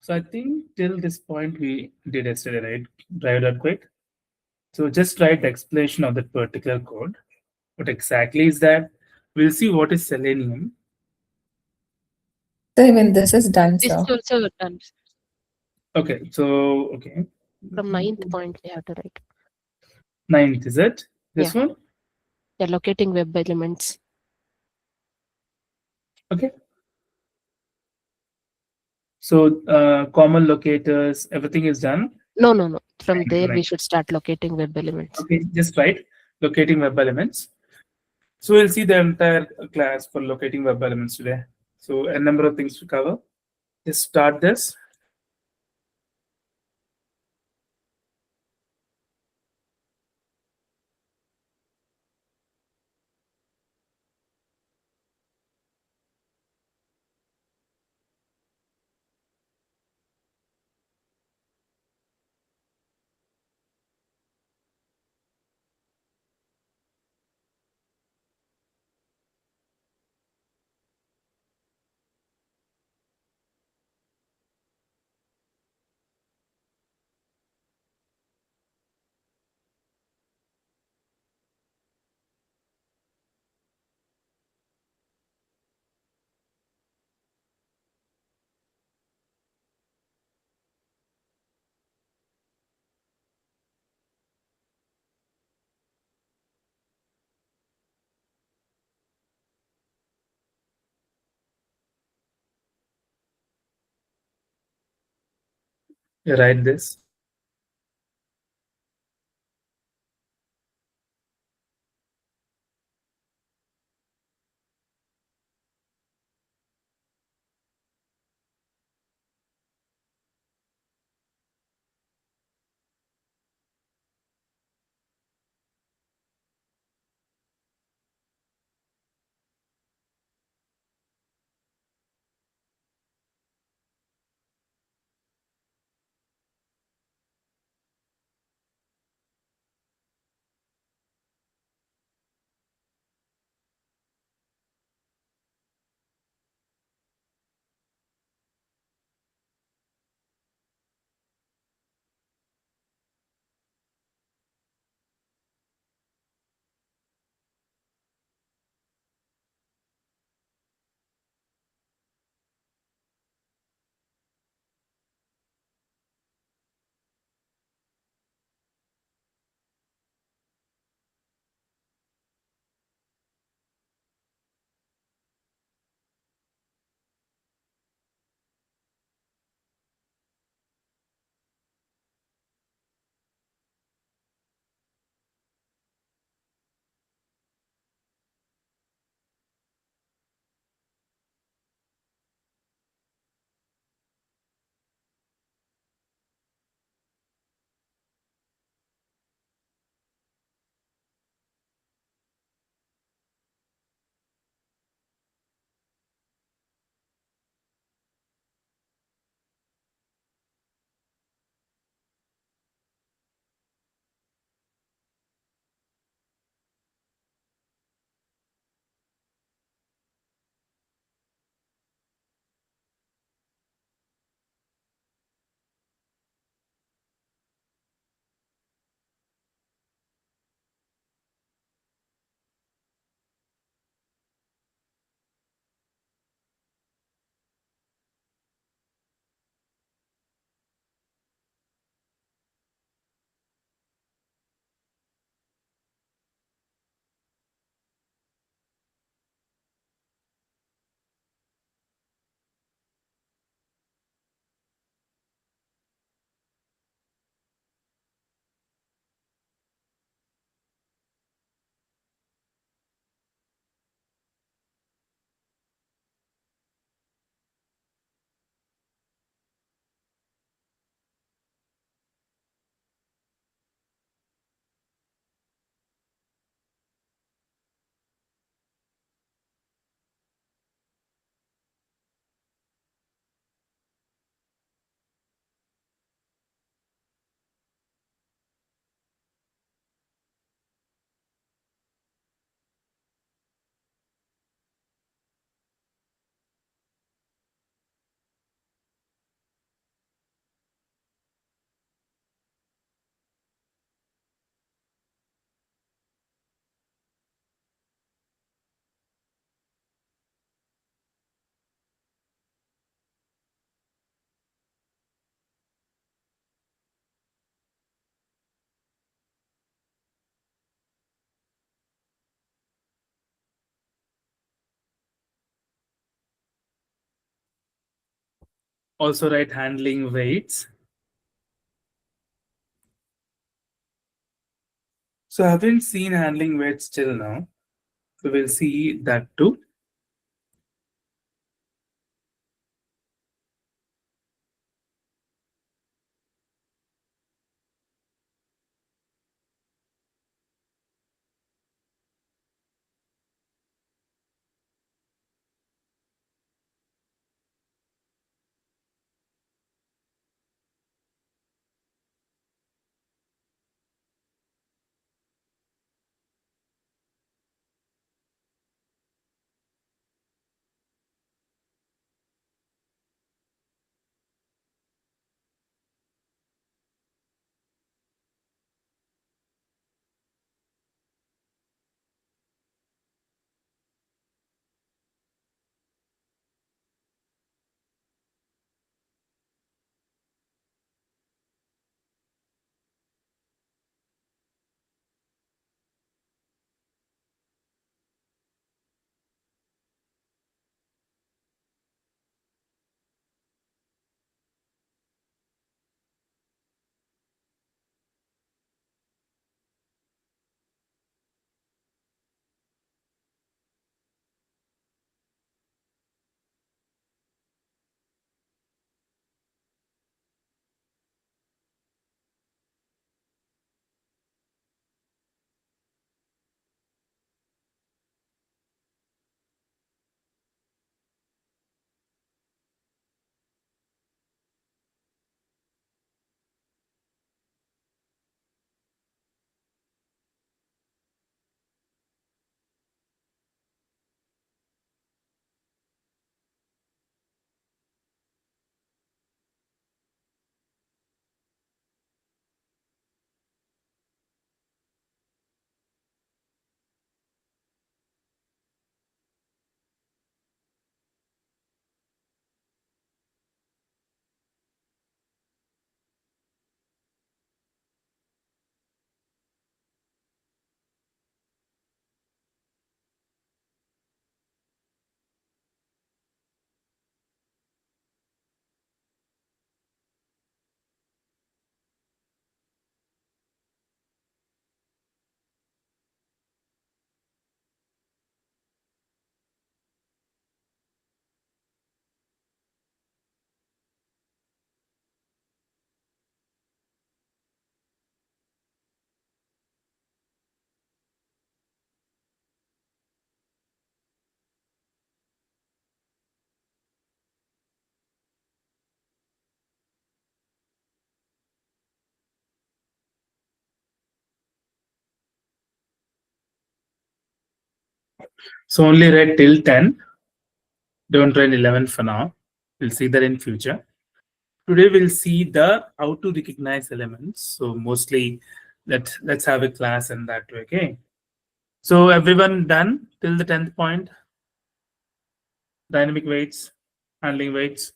So I think till this point we did yesterday, right? Drive that quick. So just write the explanation of that particular code. What exactly is that? We'll see what is Selenium. So even this is done, This is sir. also done. Okay, so okay. From ninth point they have to write. Ninth, is it? Yeah. This one? They're locating web elements. Okay. So common locators, everything is done. No, no, no. From Ninth, there we ninth. should start locating web elements. Okay, just write locating web elements. So we'll see the entire class for locating web elements today. So a number of things to cover. Just start this. You write this. Also write handling weights. So I haven't seen handling weights till now. So we'll see that too. So only write till 10. Don't write 11 for now. We'll see that in future. Today we'll see the how to recognize elements. So mostly let's have a class in that way. Okay. So everyone done till the 10th point? Dynamic weights, handling weights.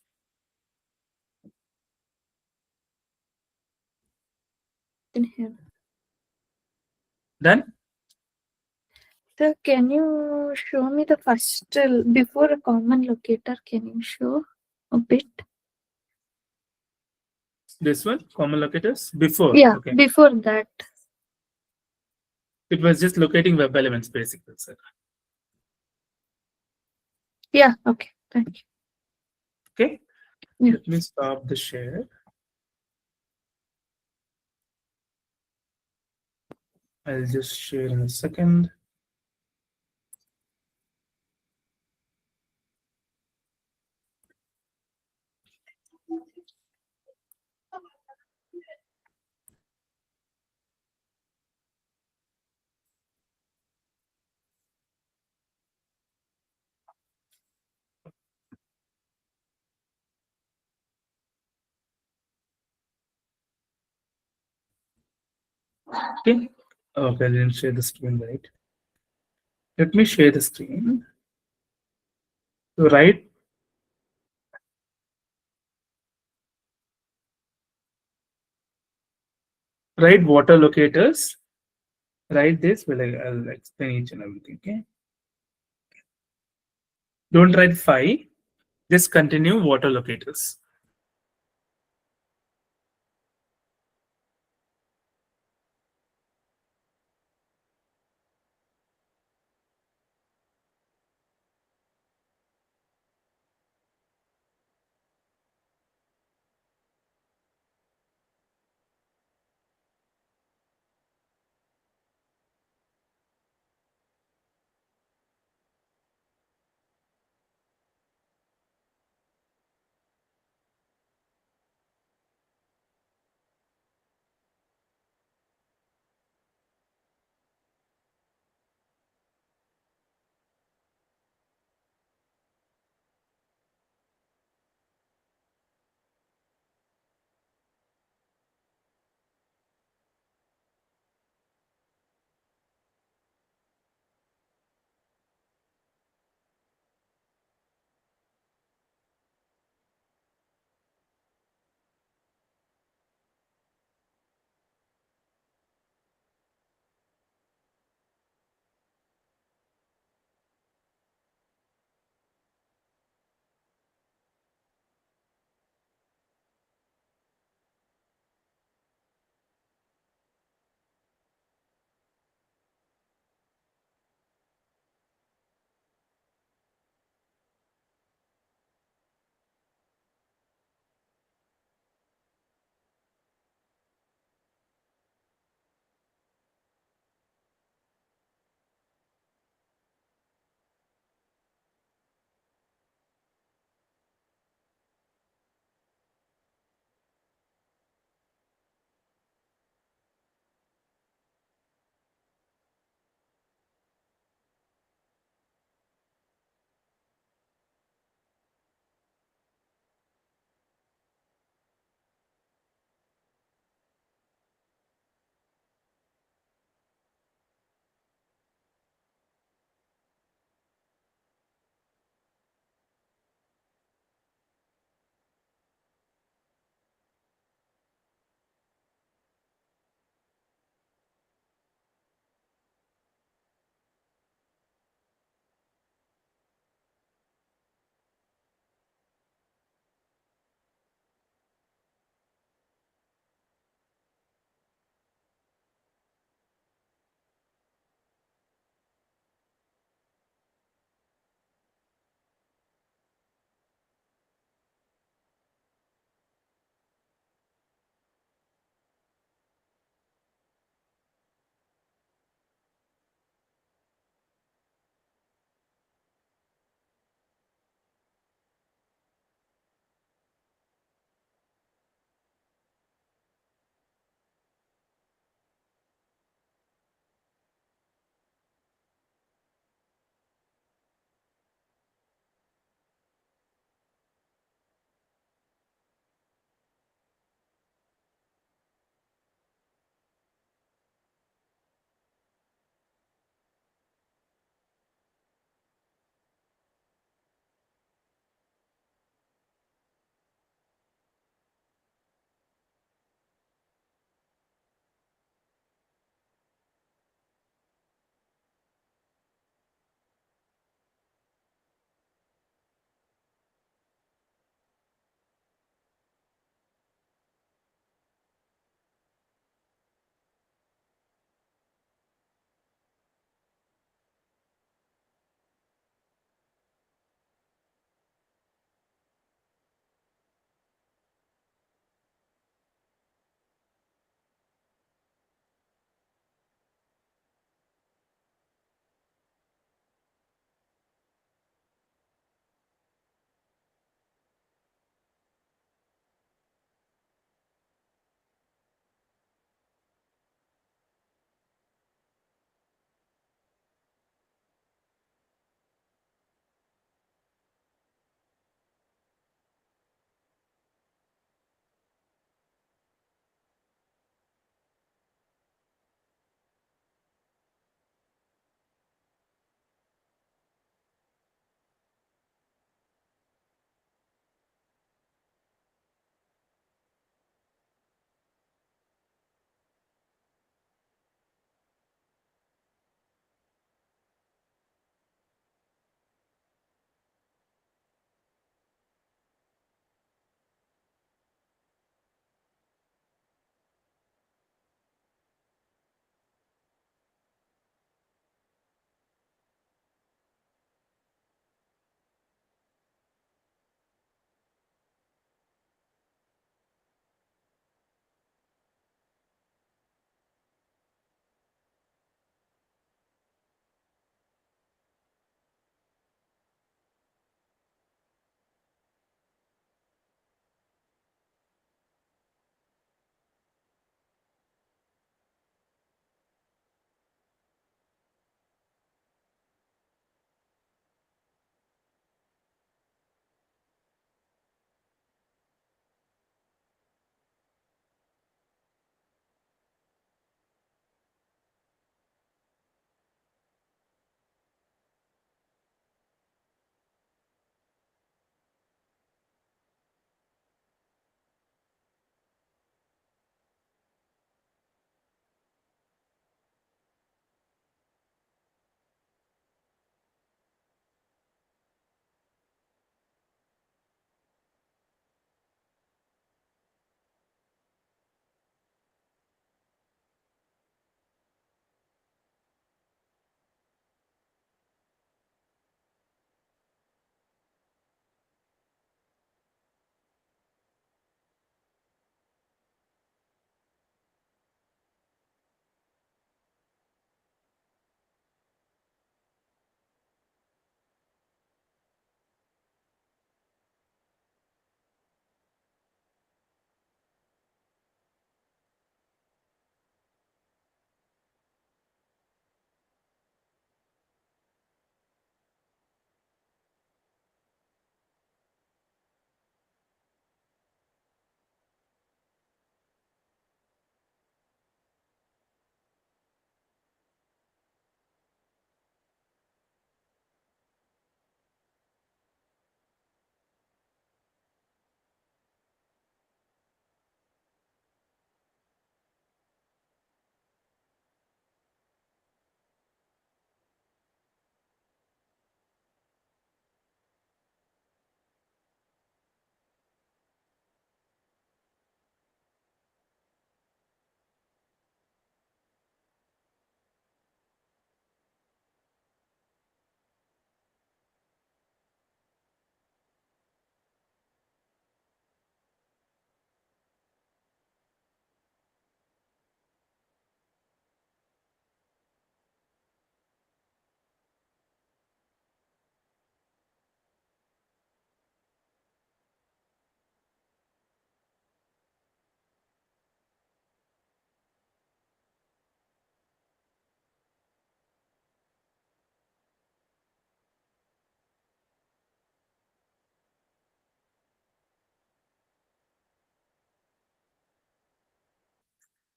In here. Done? So can you show me the first before a common locator? Can you show a bit? This one, common locators? Before. Yeah, Okay. before that. It was just locating web elements basically. Sir. Yeah, okay. Thank you. Okay. Yeah. Let me stop the share. I'll just share in a second. Okay. Okay, I didn't share the screen right. Let me share the screen. So write water locators. Write this. Well, I'll explain each and everything. Okay. Don't write 5. Just continue water locators.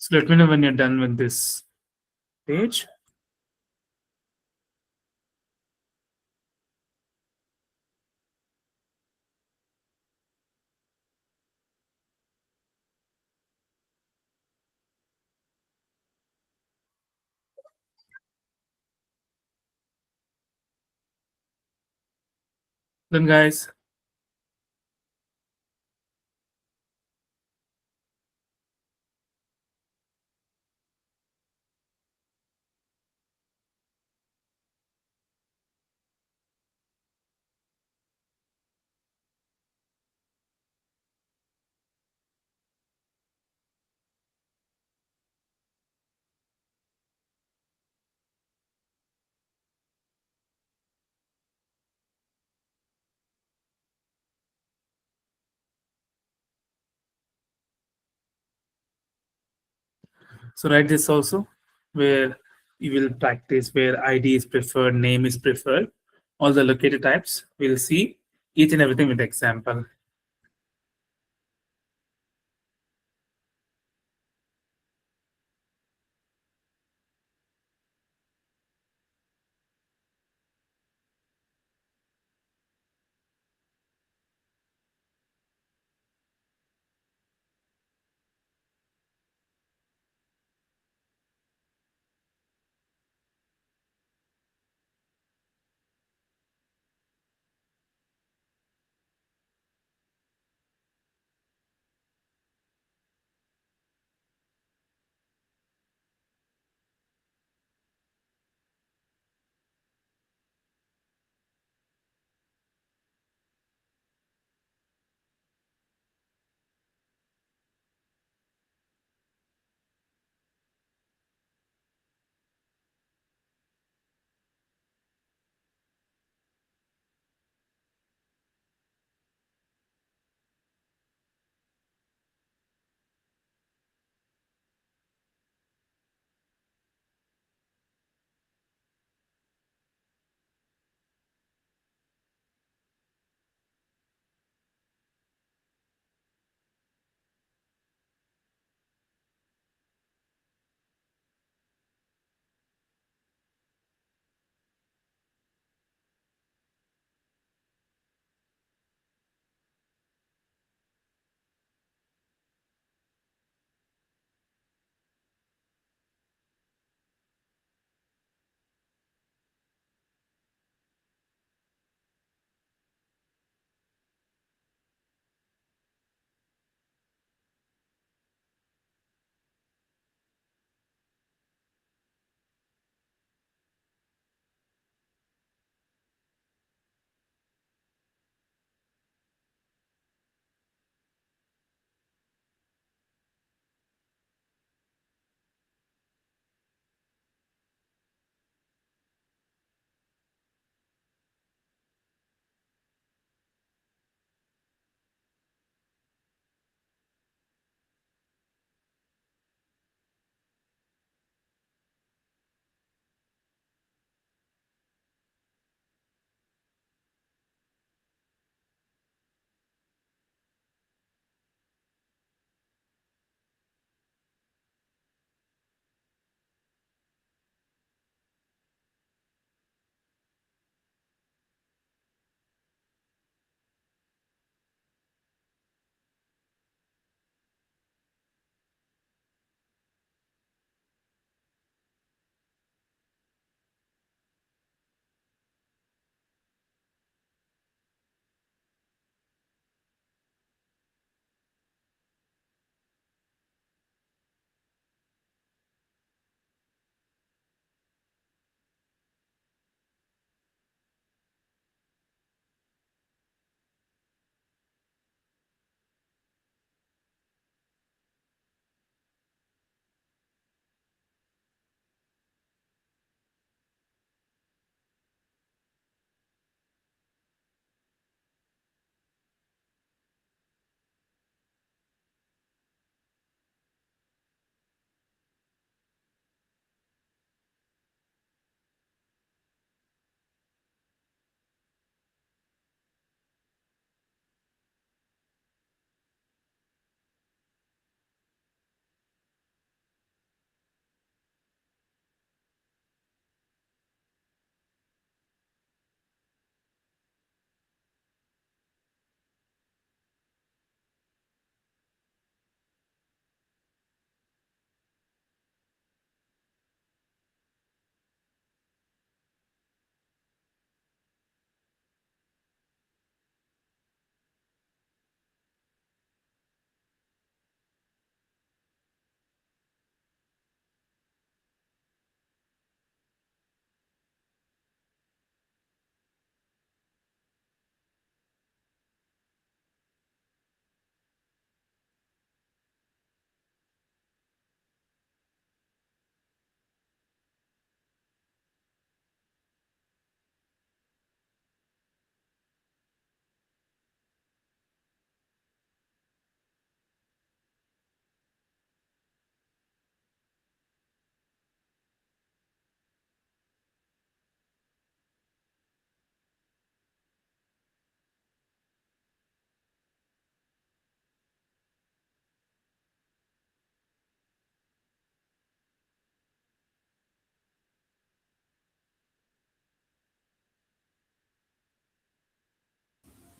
So let me know when you're done with this page. Then guys, so write this also, where you will practice where ID is preferred, name is preferred, all the locator types. We'll see each and everything with example.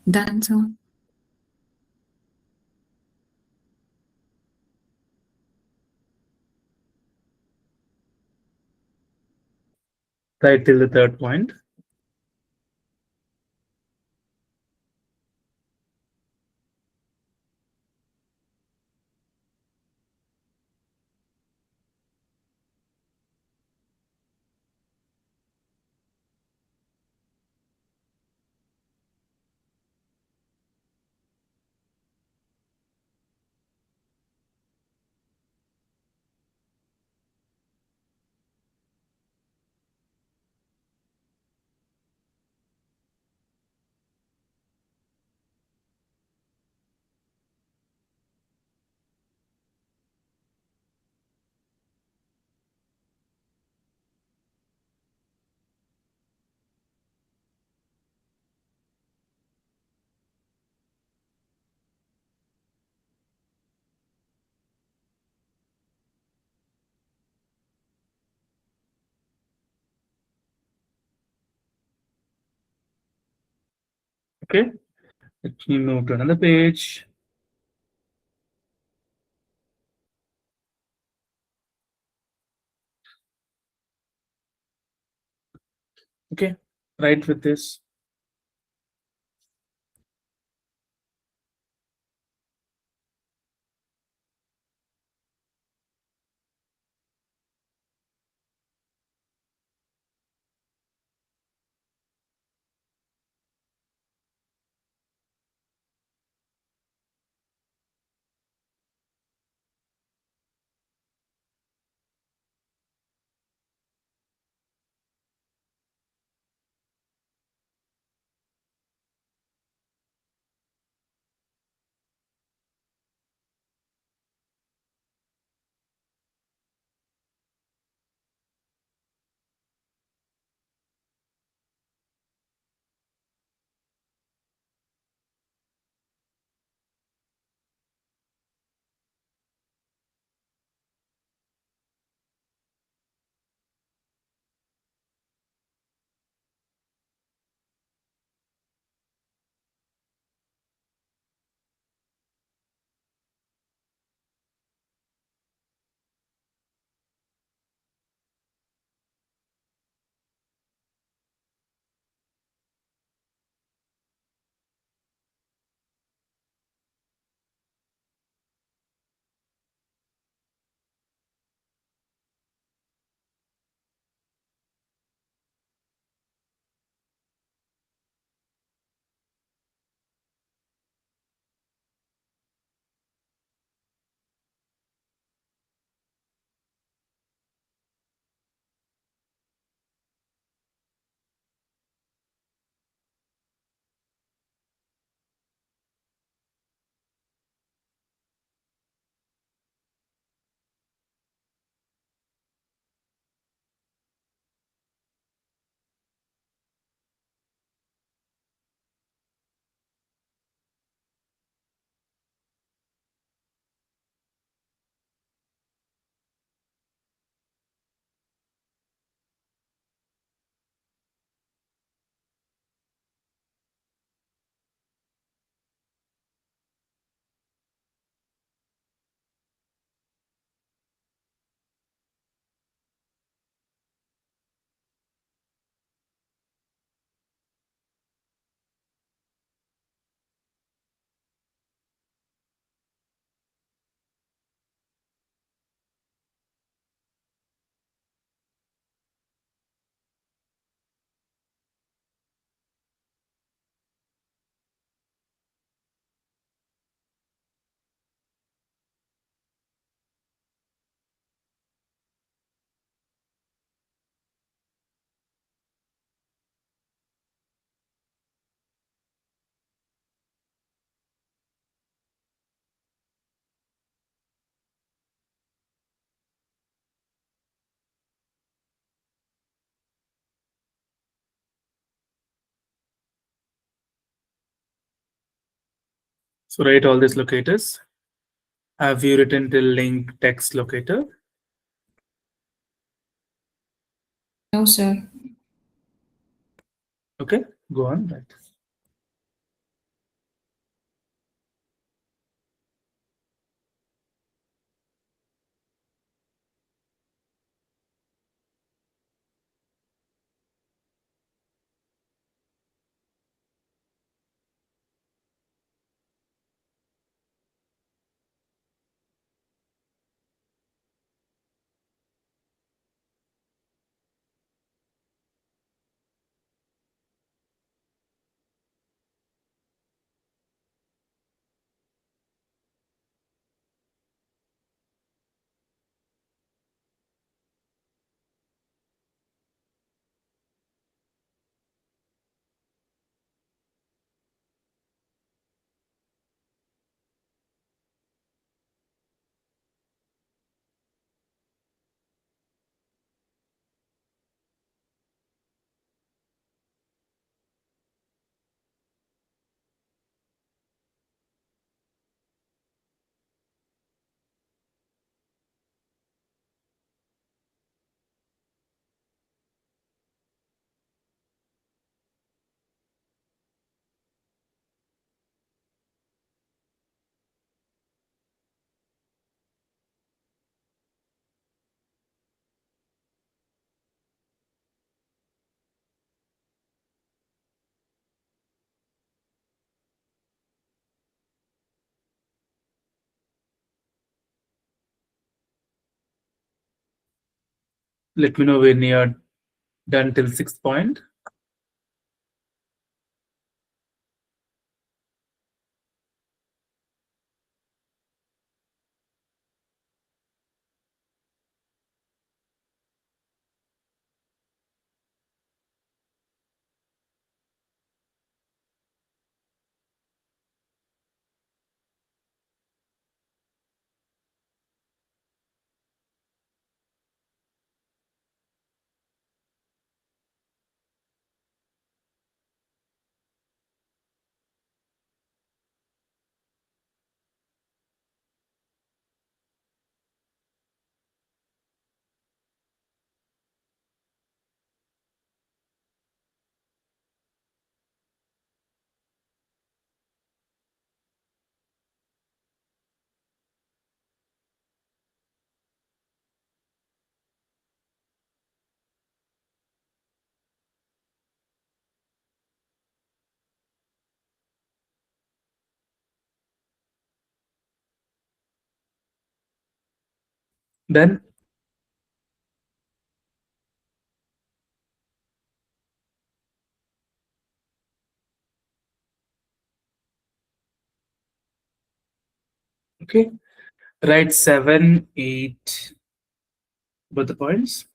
Done, sir. Right till the third point. Okay, let me move to another page. Okay, right with this. So write all these locators. Have you written till link text locator? No, sir. Okay, go on. Right. Let me know when you're done till 6th point. Done? Okay. Write 7, 8, both the points.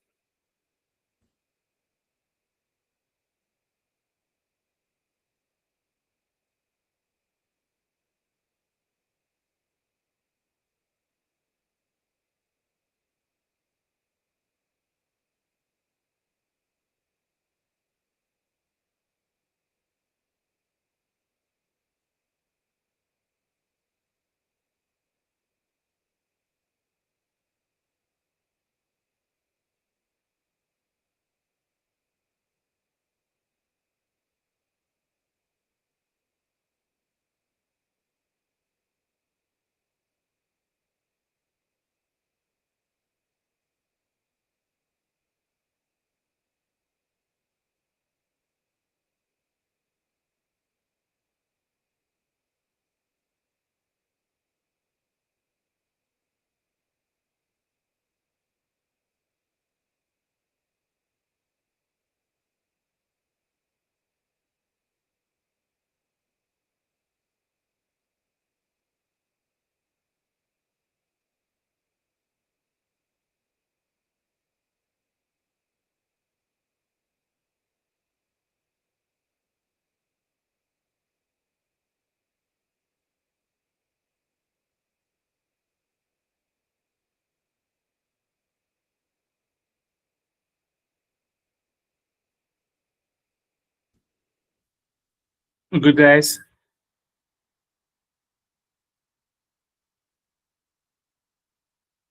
Good, guys.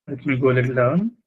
Let me go a little down.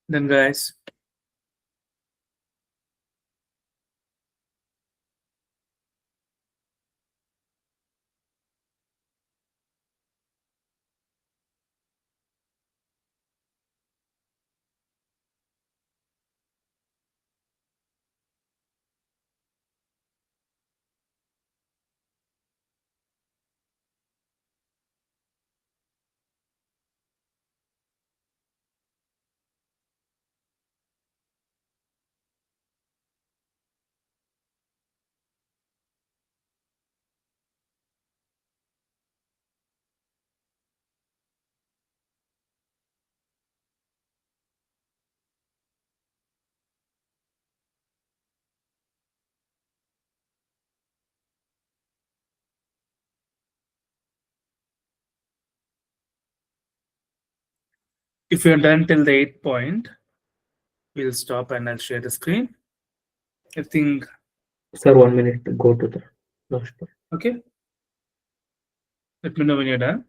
Then guys, if you're done till the 8th point, we'll stop and I'll share the screen. I think, Sir, 1 minute. Go to the last part. okay. Let me know when you're done.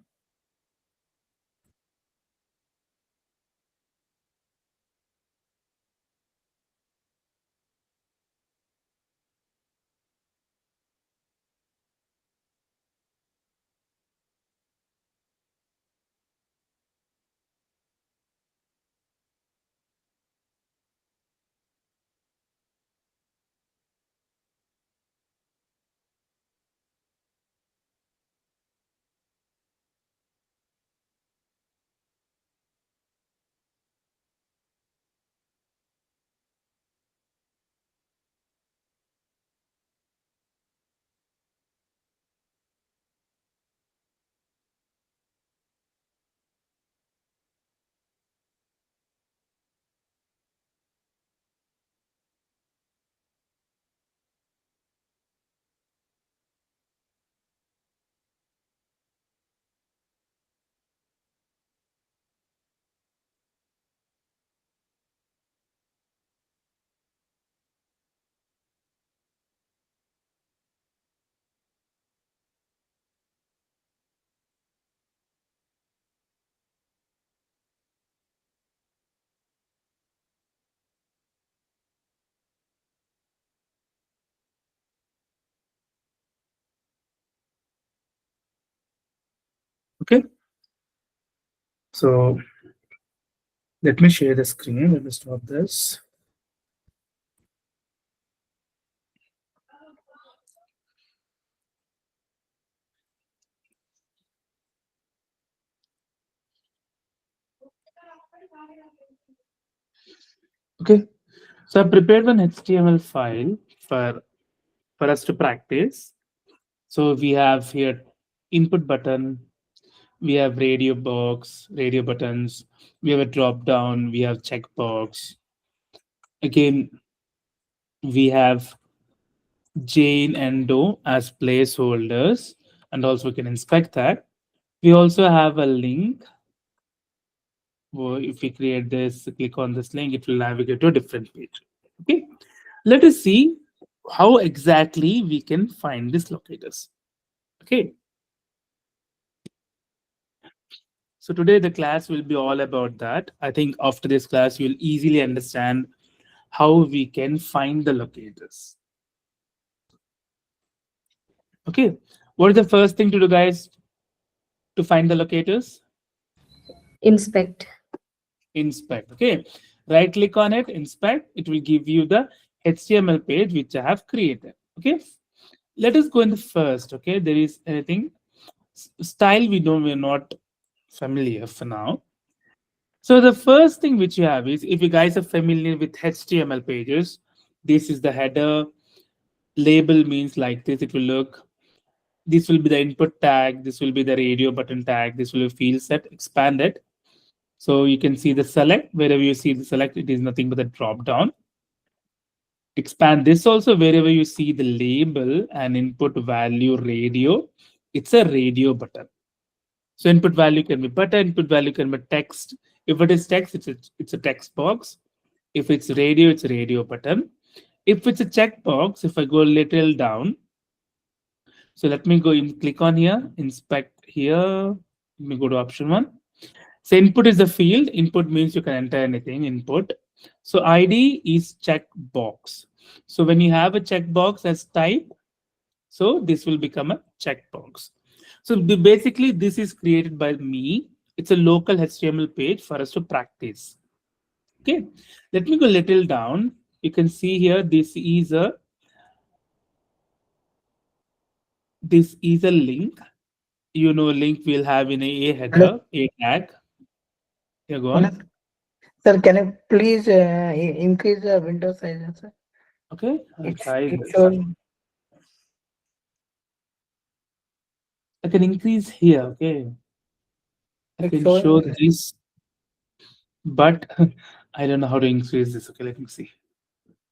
Okay. So let me share the screen. Let me stop this. Okay. So I prepared one HTML file for us to practice. So we have here input button, we have radio buttons, we have a drop down, we have checkbox. Again, we have Jane and Do as placeholders, and also we can inspect that. We also have a link. If we create this, click on this link, it will navigate to a different page. Okay, let us see how exactly we can find these locators. Okay, so today the class will be all about that. I think after this class, you'll easily understand how we can find the locators. Okay, what is the first thing to do, guys, to find the locators? Inspect. Inspect. Okay, right click on it, inspect. It will give you the HTML page which I have created. Okay, let us go in the first. Okay, there is anything style we're not familiar for now. So the first thing which you have is, if you guys are familiar with HTML pages, this is the header. Label means like this. It will look. This will be the input tag. This will be the radio button tag. This will be field set. Expand it. So you can see the select. Wherever you see the select, it is nothing but a drop down. Expand this also. Wherever you see the label and input value radio, it's a radio button. So input value can be button, input value can be text. If it is text, it's a text box. If it's radio, it's a radio button. If it's a checkbox, if I go a little down, so let me go in, click on here, inspect here. Let me go to option 1. So input is the field. Input means you can enter anything. Input. So ID is checkbox. So when you have a checkbox as type, so this will become a checkbox. So basically, this is created by me. It's a local HTML page for us to practice. Okay, let me go a little down. You can see here this is a link. You know, link we'll have in a Hello, header, a tag. Here, go on. Manoj. Sir, can you please increase the window size, sir? Okay, I'll try It's this. showing. I can increase here. Okay, I It's can show showing. this, but I don't know how to increase this. Okay, let me see.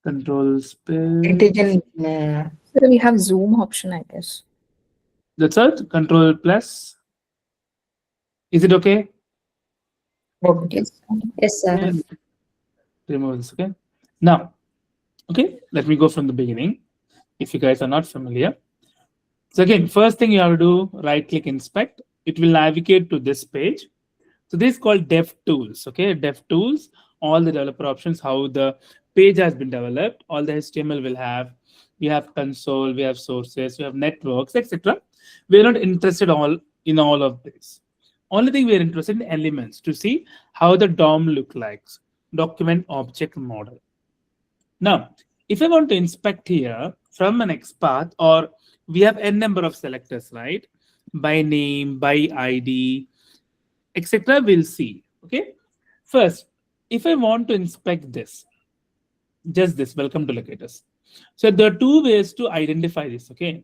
Control It space. is in. So we have zoom option, I guess. That's it. Control plus. Is it okay? Okay. Yes. Yes, sir. Yeah, remove this. Okay. Now, okay, let me go from the beginning. If you guys are not familiar. So again, first thing you have to do, right click inspect. It will navigate to this page. So this is called dev tools. Okay, dev tools, all the developer options, how the page has been developed, all the HTML will have. We have console, we have sources, we have networks, etc. We're not interested all in all of this. Only thing we're interested in elements to see how the DOM look like, document object model. Now, if I want to inspect here from an XPath, or we have n number of selectors, right? By name, by ID, etc. We'll see. Okay. First, if I want to inspect this, just this, welcome to locators. So there are two ways to identify this. Okay.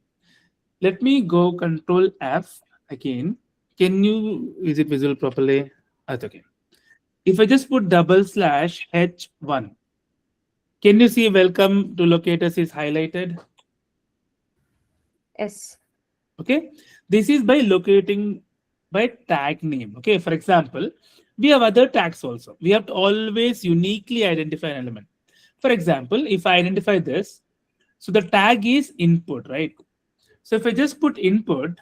Let me go Control F again. Can you, is it visible properly? That's okay. If I just put double slash H1, can you see welcome to locators is highlighted? Yes. Okay. This is by locating by tag name. Okay. For example, we have other tags also. We have to always uniquely identify an element. For example, if I identify this, so the tag is input, right? So if I just put input,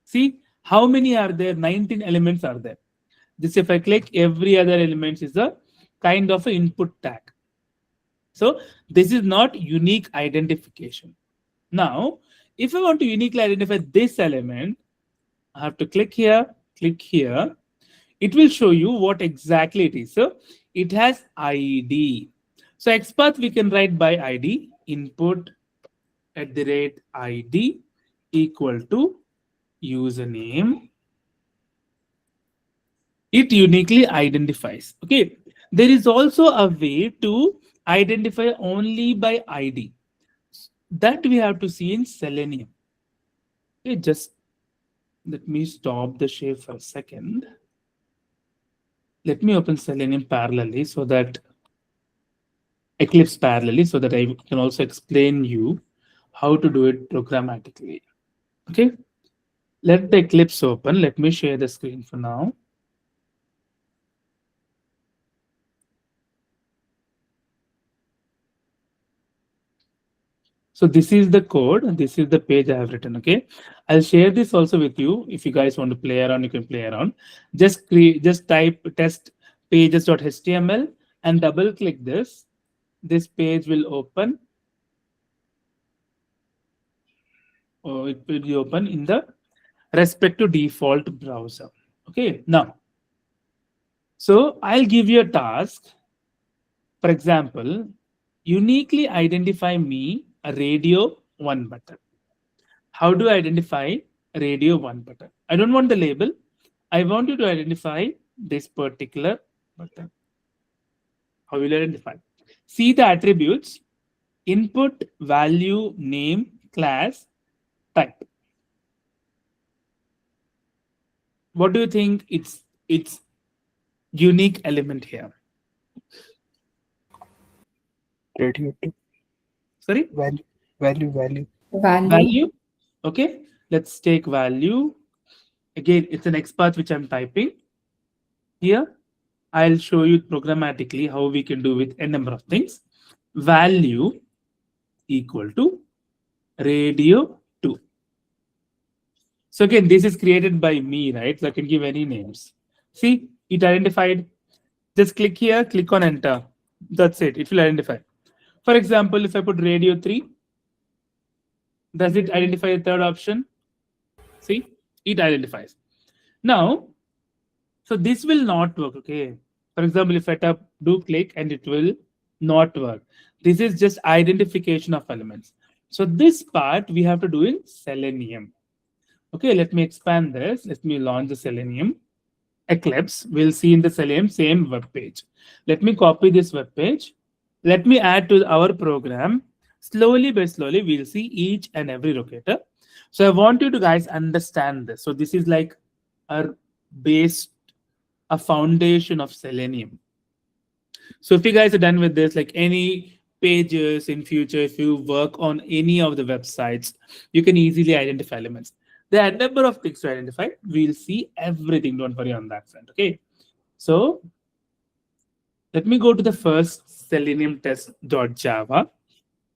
see how many are there? 19 elements are there. This, if I click, every other element is a kind of an input tag. So this is not unique identification. Now, if I want to uniquely identify this element, I have to click here, click here. It will show you what exactly it is. So it has ID. So XPath we can write by ID, input @ID equal to username. It uniquely identifies. Okay. There is also a way to identify only by ID. That we have to see in Selenium. Okay, just let me stop the share for a second. Let me open Selenium parallelly so that Eclipse parallelly so that I can also explain you how to do it programmatically. Okay, let the Eclipse open. Let me share the screen for now. So this is the code and this is the page I have written. Okay, I'll share this also with you. If you guys want to play around, you can play around. Just type test pages.html and double click this. This page will open. Or it will be open in the respective default browser. Okay, now, so I'll give you a task. For example, uniquely identify me a radio 1 button. How do I identify radio 1 button? I don't want the label. I want you to identify this particular button. How will you identify? See the attributes: input, value, name, class, type. What do you think it's unique element here? Radio to Sorry? value. Value. Value. Okay, let's take value. Again, it's an XPath which I'm typing. Here, I'll show you programmatically how we can do with a number of things. Value equal to radio 2. So again, this is created by me, right? So I can give any names. See, It identified. Just click here, click on enter. That's it. It will identify. For example, if I put radio 3, does it identify the third option? See, it identifies. Now, so this will not work. Okay. For example, if I do click and it will not work. This is just identification of elements. So this part we have to do in Selenium. Okay, let me expand this. Let me launch the Selenium. Eclipse, we'll see in the Selenium same web page. Let me copy this web page. Let me add to our program. Slowly by slowly, we'll see each and every locator. So I want you to guys understand this. So this is like a base, a foundation of Selenium. So if you guys are done with this, like any pages in future, if you work on any of the websites, you can easily identify elements. There are a number of things to identify. We'll see everything. Don't worry on that front. Okay. So let me go to the first Selenium test.java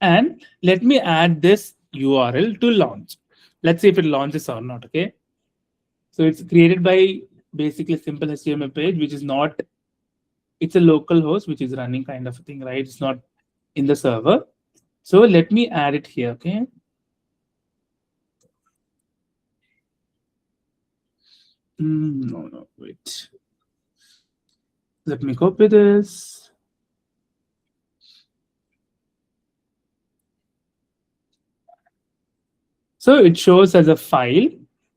and let me add this URL to launch. Let's see if it launches or not. Okay. So it's created by basically simple HTML page, which is not, it's a local host which is running kind of a thing, right? It's not in the server. So let me add it here. Okay. No, wait. Let me copy this. So it shows as a file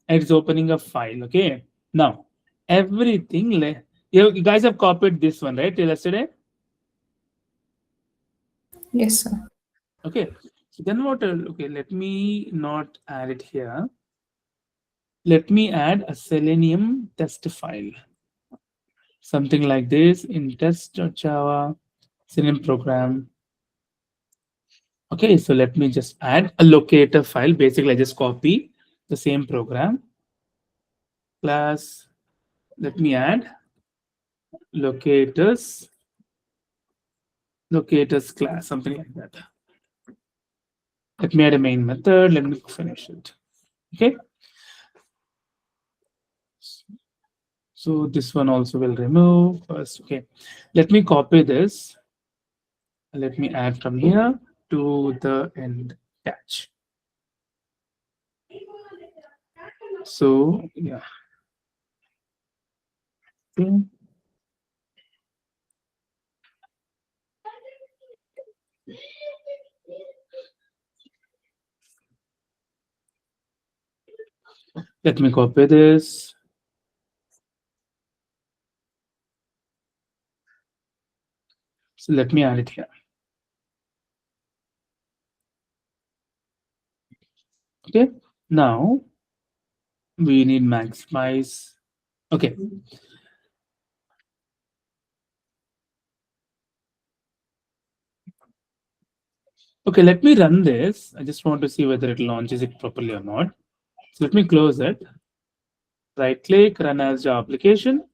and it's opening a file. Okay. Now, everything, you guys have copied this one, right? Till yesterday. Yes, sir. Okay. So then what? Okay, let me not add it here. Let me add a Selenium test file. Something like this in test.java, Selenium program. Okay, so let me just add a locator file. Basically, I just copy the same program. Class, let me add locators class, something like that. Let me add a main method. Let me finish it. Okay. So this one also will remove first. Okay. Let me copy this. Let me add from here to the end catch. So yeah. Okay. Let me copy this. So let me add it here. Okay. Now we need maximize. Okay. Okay, let me run this. I just want to see whether it launches it properly or not. So let me close it. Right click, run as Java application.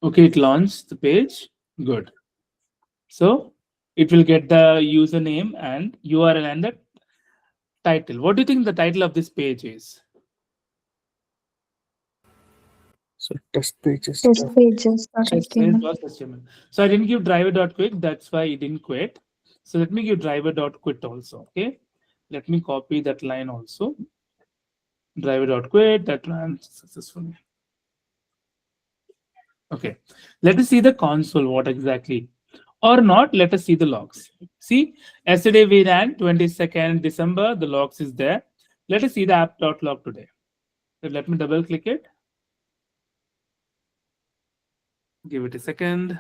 Okay, it launched the page. Good. So it will get the username and URL and the title. What do you think the title of this page is? So test pages. Test pages. Test page was HTML. So I didn't give driver.quit. That's why it didn't quit. So let me give driver.quit also. Okay. Let me copy that line also. Driver.quit, that ran successfully. Okay. Let us see the console, what exactly. Or not, let us see the logs. See, yesterday we ran 22nd December, the logs is there. Let us see the app.log today. So let me double click it. Give it a second.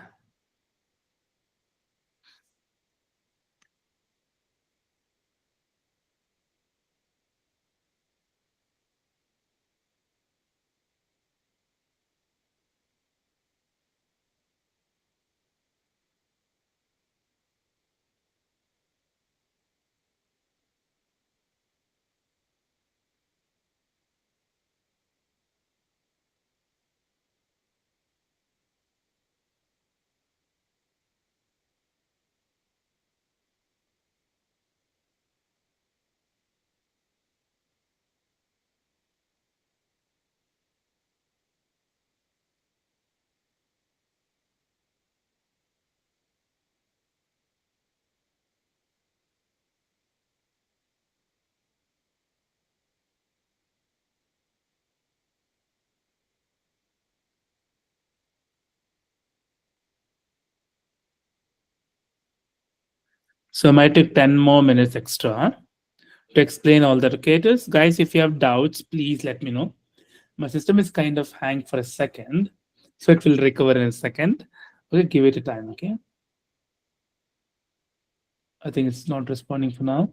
So I might take 10 more minutes extra to explain all the locators. Guys, if you have doubts, please let me know. My system is kind of hang for a second, so it will recover in a second. Okay, give it a time, okay? I think it's not responding for now.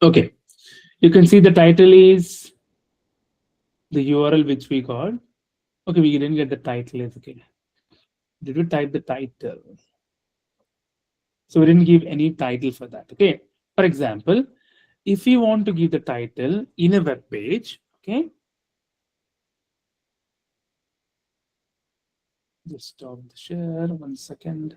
Okay, you can see the title is the URL which we got. Okay, we didn't get the title. It's okay. Did we type the title? So we didn't give any title for that. Okay. For example, if you want to give the title in a web page, okay, just stop the share 1 second.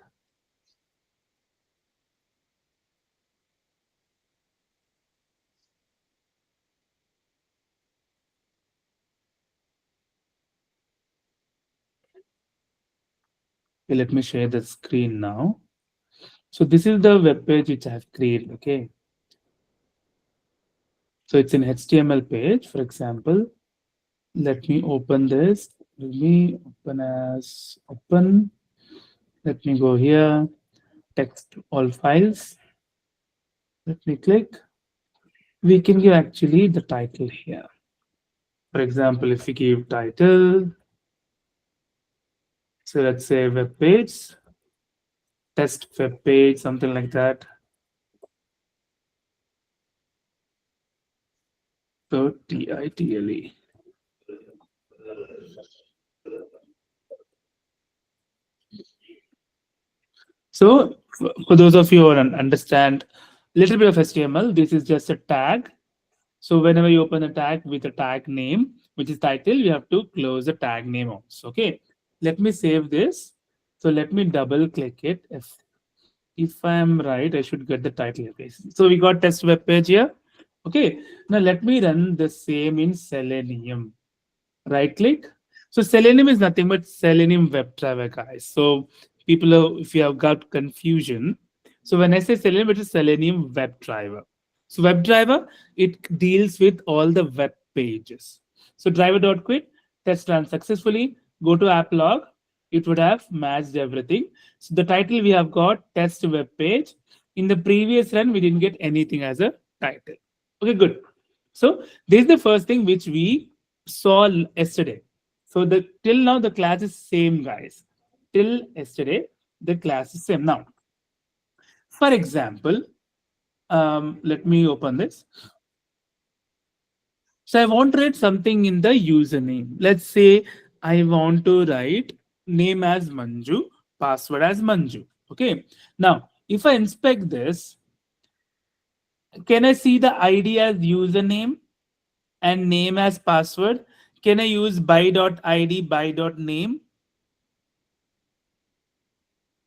Okay, let me share the screen now. So this is the web page which I have created. Okay. So it's an HTML page, for example. Let me open this. Let me open as open. Let me go here. Text all files. Let me click. We can give actually the title here. For example, if we give title, so let's say web page, test web page, something like that. So title. So for those of you who understand a little bit of HTML, this is just a tag. So whenever you open a tag with a tag name, which is title, you have to close the tag name also. Okay. Let me save this. So let me double click it. If I'm right, I should get the title. Okay. So we got test web page here. Okay. Now let me run the same in Selenium. Right click. So Selenium is nothing but Selenium WebDriver, guys. So people, if you have got confusion, so when I say Selenium, it is Selenium WebDriver. So WebDriver, it deals with all the web pages. So driver.quit, test run successfully, go to app log, it would have matched everything. So the title we have got test web page. In the previous run, we didn't get anything as a title. Okay, good. So this is the first thing which we saw yesterday. So the till now the class is same, guys. Till yesterday the class is same. Now, for example, let me open this. So I want to write something in the username. Let's say I want to write name as Manju, password as Manju. Okay. Now, if I inspect this, can I see the ID as username and name as password? Can I use by.id, by.name?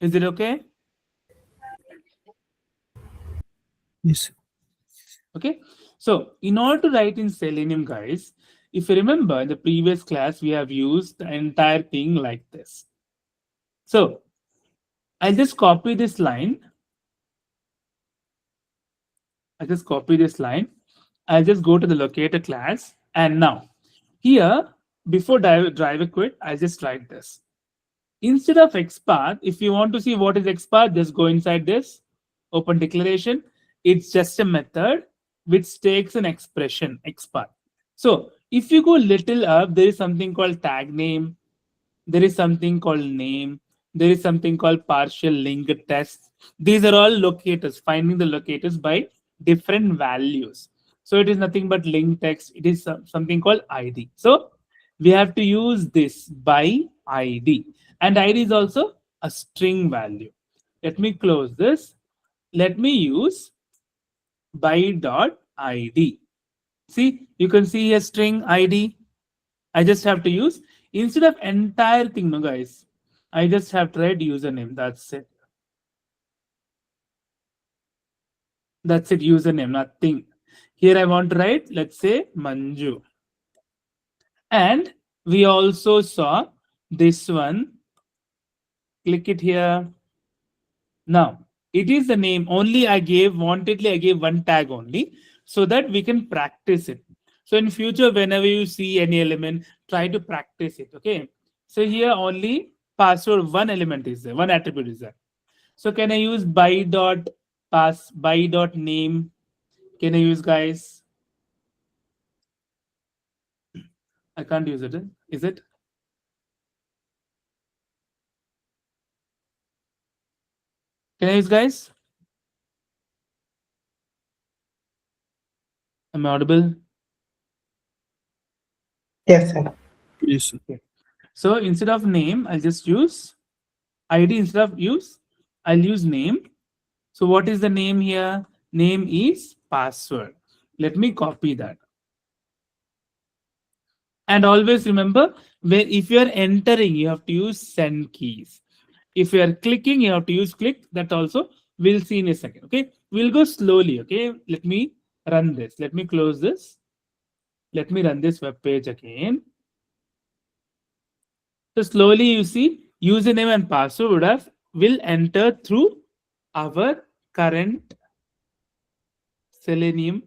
Is it okay? Yes. Okay. So in order to write in Selenium, guys, if you remember in the previous class, we have used the entire thing like this. So I'll just copy this line. I'll just copy this line. I'll just go to the locator class. And now here, before driver quit, I'll just write this. Instead of XPath, if you want to see what is XPath, just go inside this, open declaration. It's just a method which takes an expression, XPath. So if you go little up, there is something called tag name. There is something called name. There is something called partial link test. These are all locators, finding the locators by different values. So it is nothing but link text. It is something called ID. So we have to use this by ID. And ID is also a string value. Let me close this. Let me use by dot ID. See, you can see a string ID. I just have to use, instead of entire thing, no guys, I just have to write username. That's it. That's it, username, nothing. Here I want to write, let's say, Manju. And we also saw this one. Click it here. Now, it is the name. Only I gave, wantedly I gave one tag only so that we can practice it. So in future, whenever you see any element, try to practice it, okay? So here only password, one element is there, one attribute is there. So can I use by dot name? Can I use, guys? I can't use it. Is it? Can I use, guys? Am I audible? Yes, sir. Yes. Okay. So instead of name, I'll just use ID. Instead of use, I'll use name. So what is the name here? Name is password. Let me copy that. And always remember, where if you are entering, you have to use send keys. If you are clicking, you have to use click. That also we'll see in a second. Okay, we'll go slowly. Okay, let me run this. Let me close this. Let me run this web page again. So slowly you see username and password will enter through our current Selenium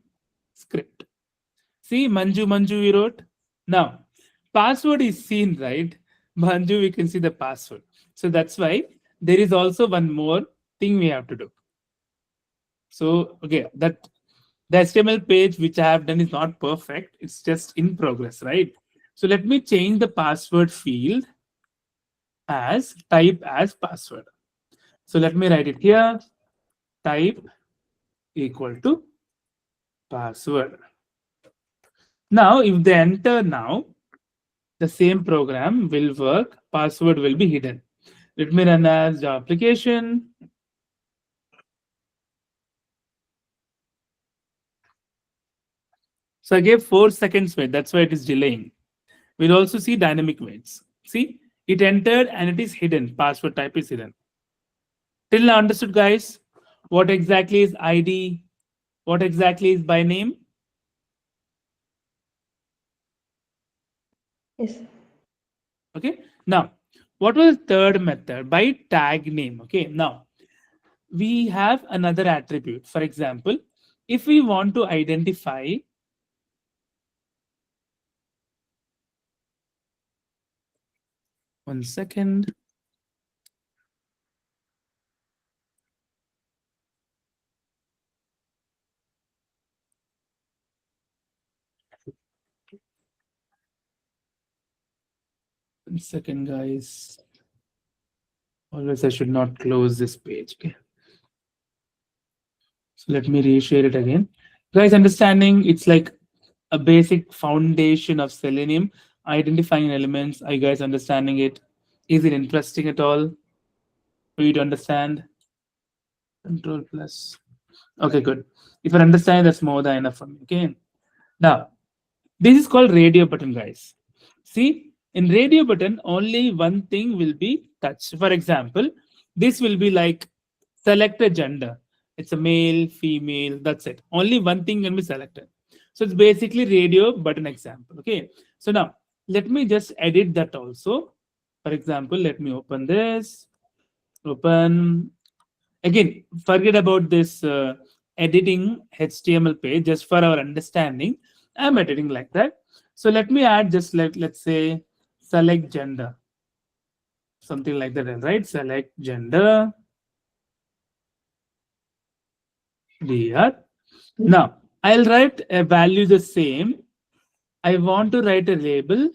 script. See, Manju we wrote. Now, password is seen, right? Manju, we can see the password. So that's why there is also one more thing we have to do. So, okay, that the HTML page which I have done is not perfect. It's just in progress, right? So let me change the password field as type as password. So let me write it here. Type equal to password. Now, if they enter now, the same program will work. Password will be hidden. Let me run as the application. So I gave 4 seconds wait. That's why it is delaying. We'll also see dynamic waits. See, it entered and it is hidden. Password type is hidden. Till now understood, guys? What exactly is ID? What exactly is by name? Yes. Okay. Now, what was the third method? By tag name. Okay. Now, we have another attribute. For example, if we want to identify one second. One second, guys. Always I should not close this page. Okay. So let me reshare it again. Guys, understanding it's like a basic foundation of Selenium, identifying elements. Are you guys understanding it? Is it interesting at all for you to understand? Control plus. Okay, good. If you understand, that's more than enough for me. Okay. Now, this is called radio button, guys. See, in radio button, only one thing will be touched. For example, this will be like select a gender. It's a male, female, that's it. Only one thing can be selected. So it's basically radio button example. Okay. So now let me just edit that also. For example, let me open this. Open. Again, forget about this editing HTML page just for our understanding. I'm editing like that. So let me add just like, let's say, select gender. Something like that, right? Select gender. Dr. Now, I'll write a value the same. I want to write a label.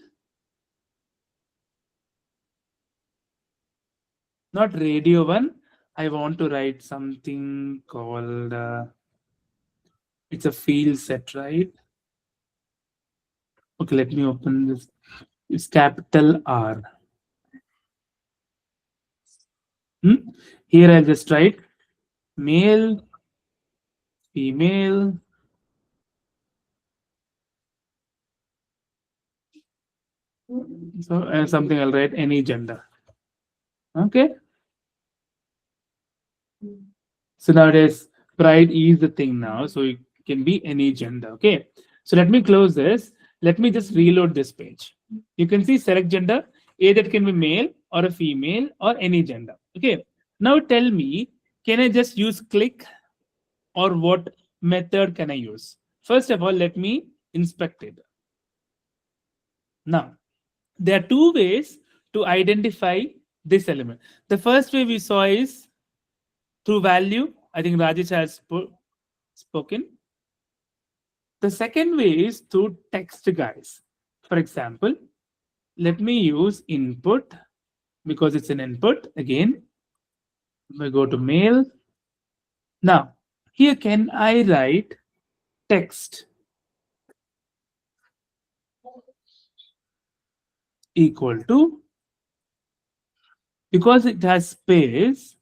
Not radio one. I want to write something called, it's a field set, right? Okay, let me open this. It's capital R. Here I'll just write male, female, so something I'll write any gender. Okay. So nowadays, pride is the thing now. So it can be any gender. Okay. So let me close this. Let me just reload this page. You can see select gender. Either it can be male or a female or any gender. Okay. Now tell me, can I just use click or what method can I use? First of all, let me inspect it. Now, there are two ways to identify this element. The first way we saw is through value. I think Rajesh has spoken. The second way is through text, guys. For example, let me use input because it's an input. Again, we go to mail. Now, here can I write text equal to, because it has space,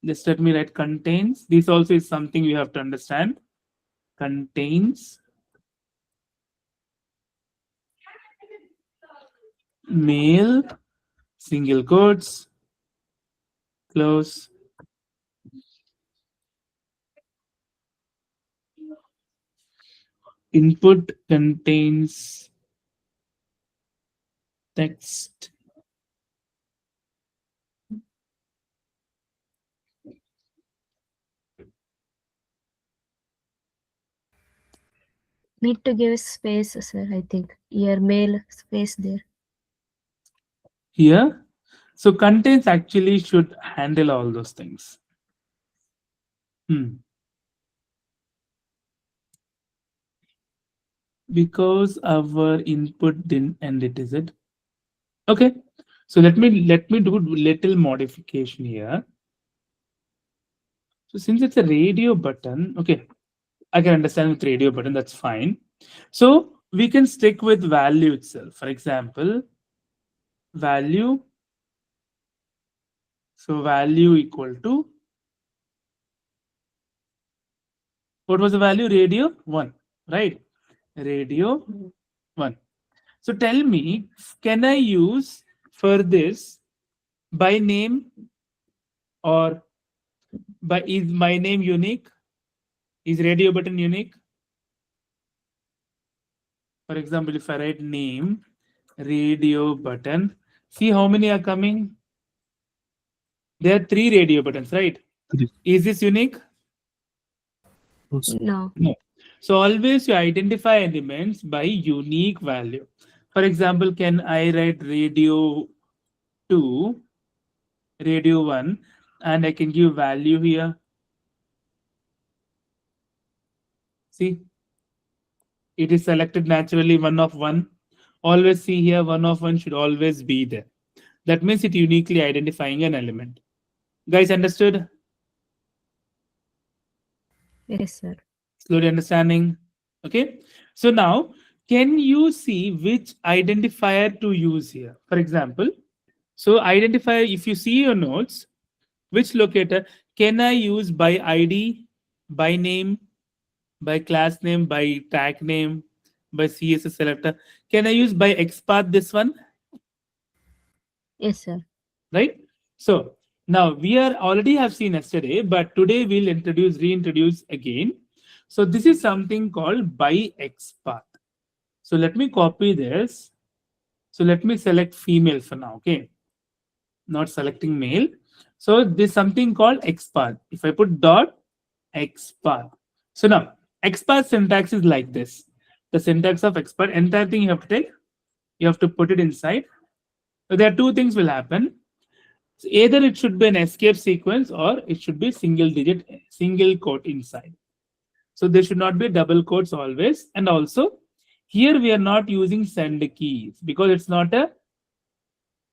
just let me write contains. This also is something you have to understand. Contains mail, single quotes, close. Input contains text. Need to give space, sir. I think your mail space there. Here, so contains actually should handle all those things. Because our input didn't end it, is it? Okay. So let me do little modification here. So since it's a radio button, okay, I can understand with radio button, that's fine. So we can stick with value itself. For example, value. So value equal to, what was the value? Radio 1, right? Radio 1. So tell me, can I use for this by name, or by is my name unique? Is radio button unique? For example, if I write name, radio button, see how many are coming? There are 3 radio buttons, right? Is this unique? No. No. So always you identify elements by unique value. For example, can I write radio 2, radio 1, and I can give value here? See, it is selected naturally 1 of 1. Always see here 1 of 1 should always be there. That means it uniquely identifying an element. Guys, understood? Yes, sir. Slowly understanding. Okay. So now, can you see which identifier to use here? For example, so identifier, if you see your notes, which locator can I use by ID, by name, by class name, by tag name, by CSS selector? Can I use by XPath this one? Yes, sir. Right? So now we are already have seen yesterday, but today we'll reintroduce again. So this is something called by XPath. So let me copy this. So let me select female for now. Okay. Not selecting male. So this something called XPath. If I put dot XPath. So now XPath syntax is like this. The syntax of XPath, entire thing you have to take, you have to put it inside. So there are 2 things will happen. So either it should be an escape sequence or it should be single quote inside. So there should not be double quotes always. And also here we are not using send keys because it's not a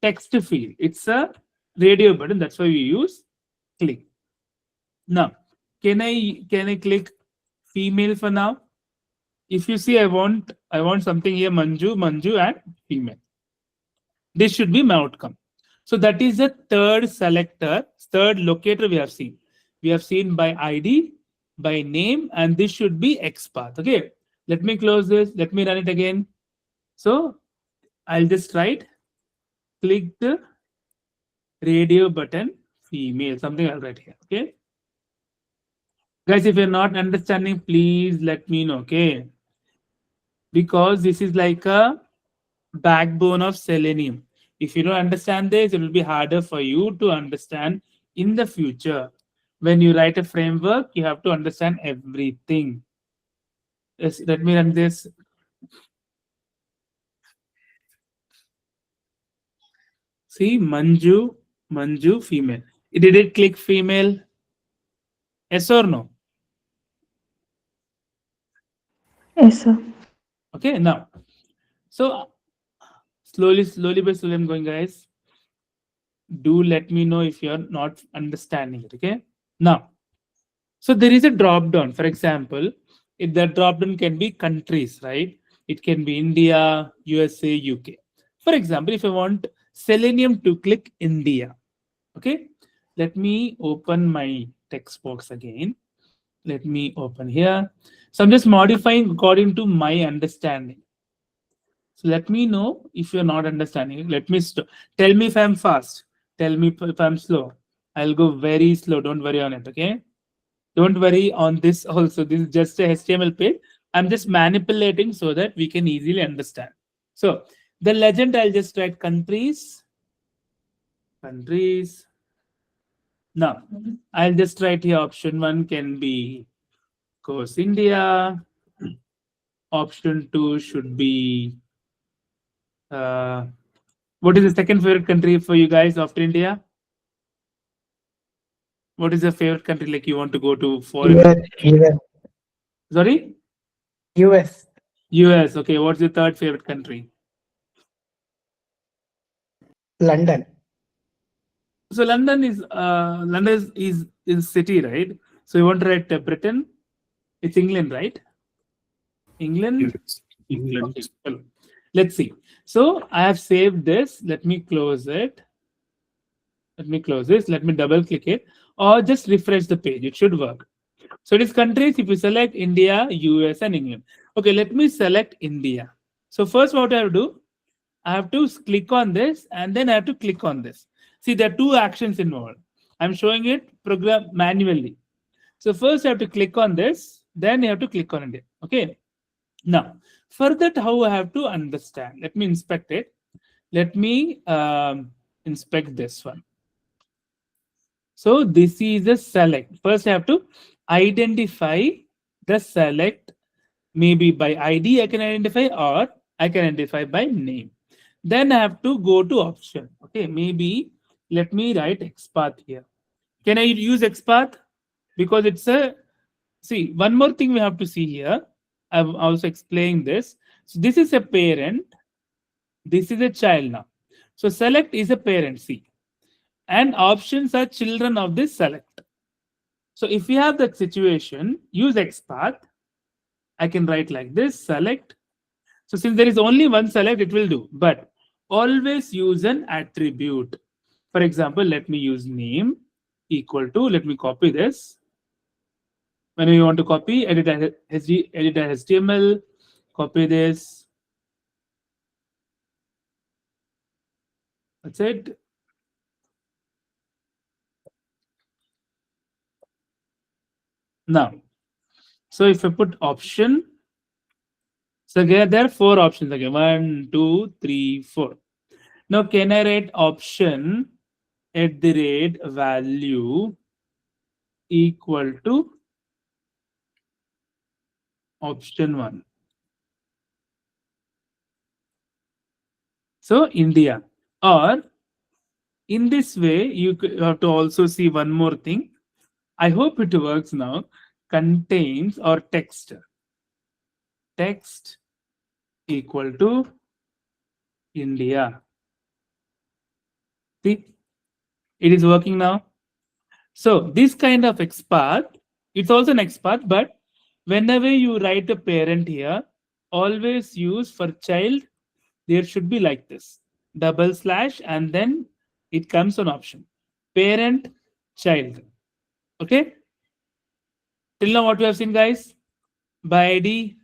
text field. It's a radio button. That's why we use click. Now, can I click female for now? If you see, I want something here, Manju and female. This should be my outcome. So that is the third selector, third locator we have seen. We have seen by ID, by name, and this should be XPath. Okay, let me close this. Let me run it again. So I'll just write click the radio button female, something I'll write here. Okay, guys, if you're not understanding, please let me know. Okay, because this is like a backbone of Selenium. If you don't understand this, it will be harder for you to understand in the future. When you write a framework, you have to understand everything. Yes, let me run this. See, Manju, female. Did it click female? Yes or no? Yes, sir. Okay, now. So slowly by slowly, I'm going, guys. Do let me know if you're not understanding it. Okay. Now, so there is a drop down. For example, if the drop down can be countries, right? It can be India, USA, UK. For example, if I want Selenium to click India, okay, let me open my text box again. Let me open here. So I'm just modifying according to my understanding. So let me know if you're not understanding it. Let me tell me if I'm fast. Tell me if I'm slow. I'll go very slow. Don't worry on it. Okay. Don't worry on this also. This is just a HTML page. I'm just manipulating so that we can easily understand. So the legend, I'll just write countries. Countries. Now, I'll just write here option 1 can be, of course, India. Option 2 should be, what is the second favorite country for you guys after India? What is your favorite country like you want to go to foreign? US, Sorry? US, US. Okay, what's your third favorite country? London. So London is city, right? So you want to write Britain? It's England, right? England. Yes, England. Okay, well, let's see. So I have saved this. Let me close it. Let me close this. Let me double click it, or just refresh the page. It should work. So it is countries. If you select India, US, and England. Okay, let me select India. So first, what I have to do, I have to click on this, and then I have to click on this. See, there are two actions involved. I'm showing it program manually. So first, I have to click on this. Then you have to click on it. Okay. Now, for that, how I have to understand? Let me inspect it. Let me inspect this one. So this is a select. First, I have to identify the select. Maybe by ID I can identify, or I can identify by name. Then I have to go to option. Okay, maybe let me write XPath here. Can I use XPath? Because it's a, see, one more thing we have to see here. I'm also explaining this. So this is a parent. This is a child now. So select is a parent, see. And options are children of this select. So if you have that situation, use XPath. I can write like this, select. So since there is only one select, it will do. But always use an attribute. For example, let me use name equal to, let me copy this. When you want to copy, edit as HTML, copy this. That's it. Now, so if I put option, so again, there are 4 options again. 1, 2, 3, 4. Now, can I write option at the rate value equal to option 1? So India. Or in this way, you have to also see one more thing. I hope it works now. Contains or text. Text equal to India. See, it is working now. So this kind of XPath, it's also an XPath, but whenever you write a parent here, always use for child, there should be like this, double slash, and then it comes on option. Parent, child. Okay? Till now what we have seen, guys? By ID,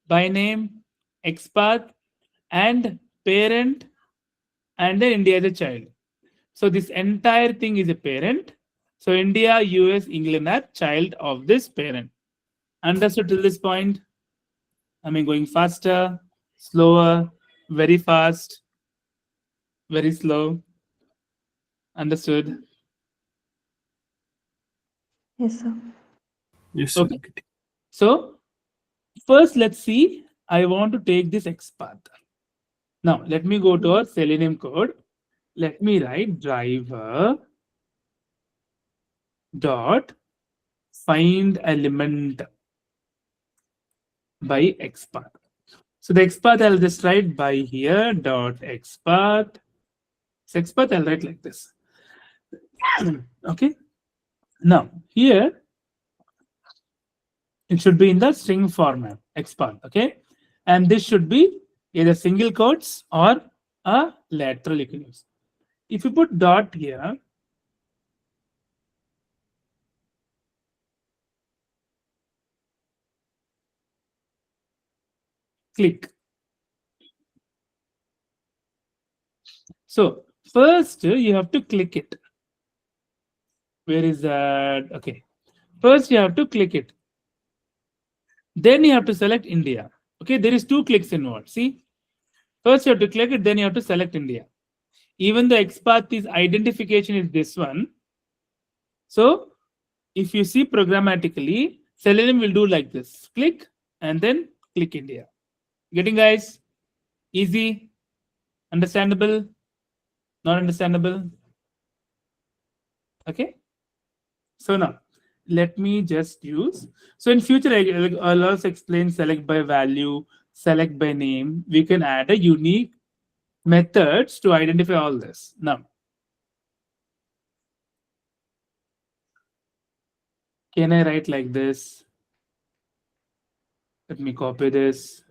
by name, XPath, and parent, and then India as a child. So this entire thing is a parent. So India, US, England are child of this parent. Understood till this point? I mean, going faster, slower, very fast, very slow. Understood? Yes, sir. Yes, Okay. sir. So first, let's see. I want to take this X path. Now, let me go to our Selenium code. Let me write driver dot find element by XPath. So the XPath I'll just write by here dot XPath. So XPath I'll write like this. Okay. Now here it should be in the string format XPath. Okay, and this should be either single quotes or a lateral you can use. If you put dot here, click. So first you have to click it. Where is that? Okay. First you have to click it. Then you have to select India. Okay, there is 2 clicks involved. See, first you have to click it, then you have to select India. Even the XPath is identification is this one. So if you see programmatically, Selenium will do like this. Click and then click India. Getting, guys? Easy? Understandable? Not understandable? Okay. So now let me just use. So in future, I'll also explain select by value, select by name. We can add a unique methods to identify all this. Now, can I write like this? Let me copy this.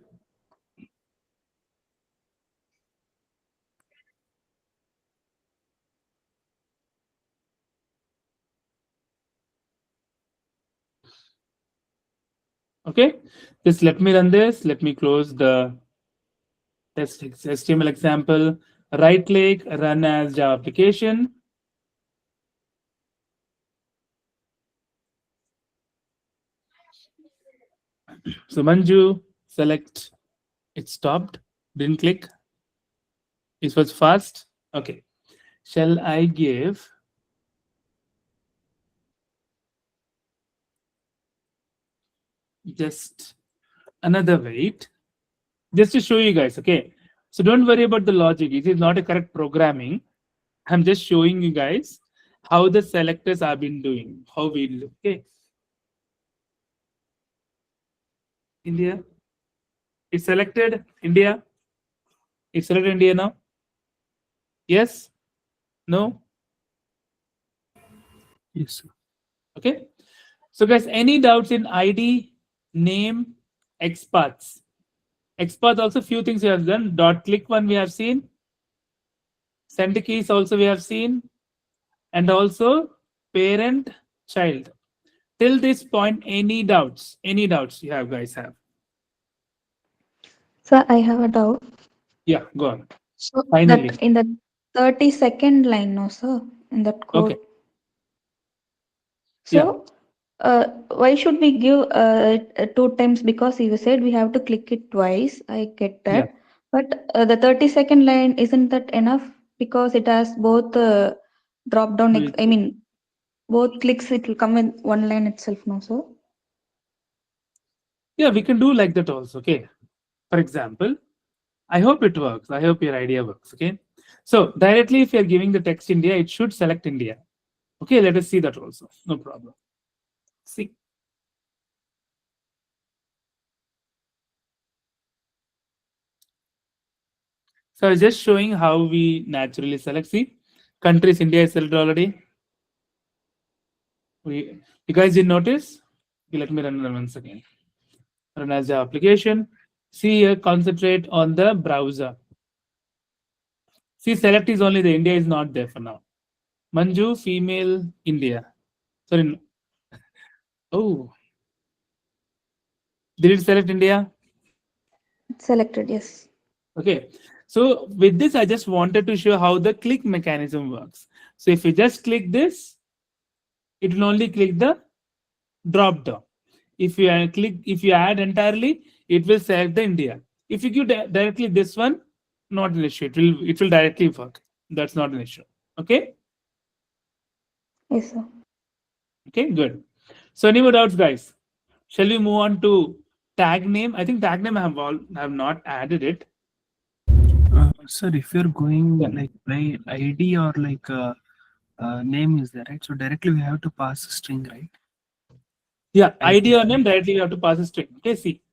Okay, just let me run this. Let me close the test HTML example. Right click, run as Java application. So Manju, select. It stopped. Didn't click. It was fast. Okay. Shall I give just another wait? Just to show you guys. Okay. So don't worry about the logic. It is not a correct programming. I'm just showing you guys how the selectors have been doing. How we look. Okay. India. It's selected India. It's selected India now. Yes? No? Yes, sir. Okay. So guys, any doubts in ID, name, XPaths? XPath also few things we have done. Dot click one we have seen. Send keys also we have seen. And also parent, child. Till this point, any doubts? Any doubts you have guys have? Sir, I have a doubt. Yeah, go on. So Finally. that in the 32nd line, no, sir, in that code. Okay. So, why should we give 2 times? Because you said we have to click it twice. I get that. Yeah. But the 32nd line, isn't that enough? Because it has both drop down, Wait. I mean, both clicks, it will come in one line itself, no, sir? Yeah, we can do like that also. Okay. For example, I hope it works. I hope your idea works. Okay. So directly, if you're giving the text India, it should select India. Okay, let us see that also. No problem. See. So I was just showing how we naturally select. See, countries India is selected already. You guys didn't notice? Okay, let me run it once again. Run as the application. See here, concentrate on the browser. See, select is only the India is not there for now. Manju, female, India. Sorry. Oh, did it select India? It's selected, yes. Okay. So with this, I just wanted to show how the click mechanism works. So if you just click this, it will only click the drop down. If you if you add entirely, it will select the India. If you give directly this one, not an issue. It will directly work. That's not an issue. Okay. Yes, sir. Okay. Good. So any more doubts, guys? Shall we move on to tag name? I think tag name I have not added it. Sir, if you're going like by ID or like name is there, right? So directly we have to pass a string, right? Yeah, ID or name directly you have to pass a string. Okay, see,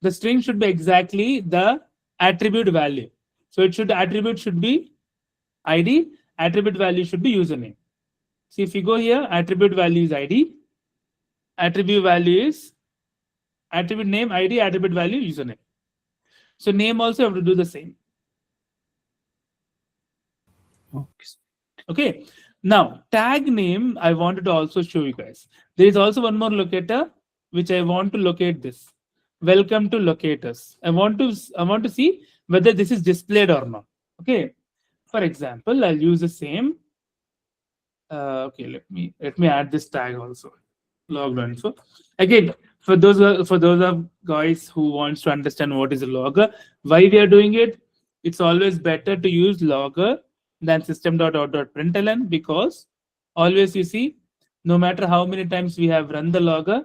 the string should be exactly the attribute value. So attribute should be ID, attribute value should be username. See, if you go here, attribute value is ID, attribute value is attribute name, ID, attribute value, username. So name also have to do the same. Okay. Okay. Now tag name, I wanted to also show you guys. There is also one more locator which I want to locate this. Welcome to locators. I want to see whether this is displayed or not. Okay. For example, I'll use the same. Okay, let me add this tag also. Logger. So again, for those of guys who wants to understand what is a logger, why we are doing it, it's always better to use logger than system.out.println, because always you see, no matter how many times we have run the logger,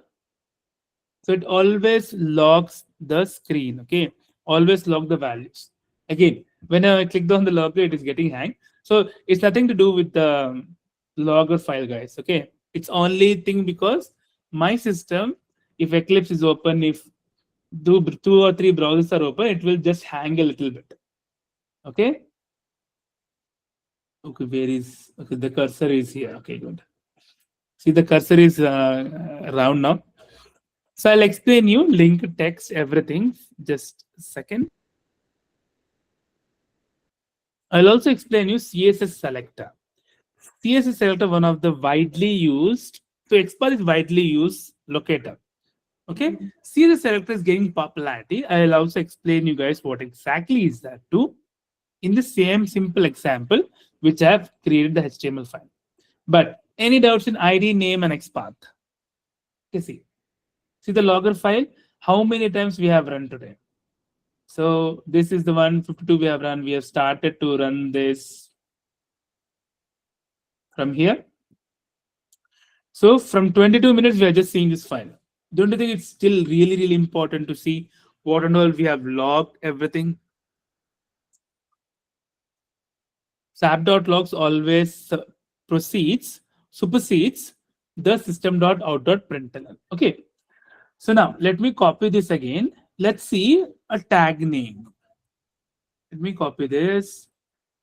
so it always logs the screen. Okay, always log the values. Again, when I clicked on the logger, it is getting hang. So it's nothing to do with the logger file, guys. Okay, it's only thing because my system, if Eclipse is open, if two or three browsers are open, it will just hang a little bit. Okay. Okay, where is, okay, the cursor is here. Okay, good. See, the cursor is round now. So I'll explain you link, text, everything. Just a second. I'll also explain you CSS selector. CSS selector, one of the widely used, to export is widely used locator. Okay, CSS selector is gaining popularity. I'll also explain you guys what exactly is that too, in the same simple example which I have created the HTML file. But any doubts in ID, name, and XPath? Okay, see the logger file, how many times we have run today. So this is the 152 we have run. We have started to run this from here. So from 22 minutes, we are just seeing this file. Don't you think it's still really important to see what and all we have logged everything? So app.logs always supersedes the system.out.println. Okay. So now let me copy this again. Let's see a tag name. Let me copy this.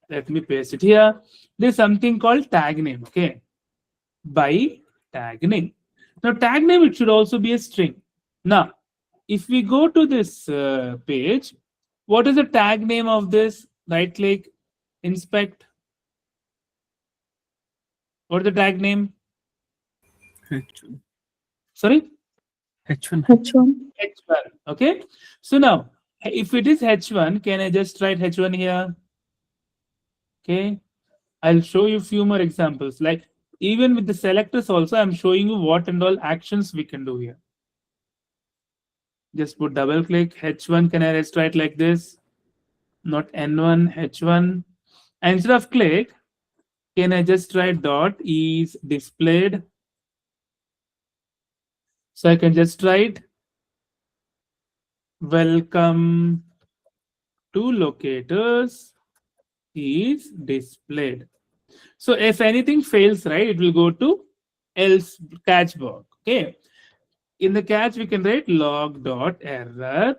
Let me paste it here. There's something called tag name. Okay. By tag name. Now tag name, it should also be a string. Now, if we go to this page, what is the tag name of this? Right click, inspect. What is the tag name? H1. Sorry? H1. H1. H1. Okay. So now, if it is H1, can I just write H1 here? Okay. I'll show you a few more examples. Like even with the selectors also, I'm showing you what and all actions we can do here. Just put double click H1. Can I just write like this? Not N1, H1. And instead of click, can I just write dot is displayed? So I can just write welcome to locators is displayed. So if anything fails, right, it will go to else catch block. Okay. In the catch, we can write log.error.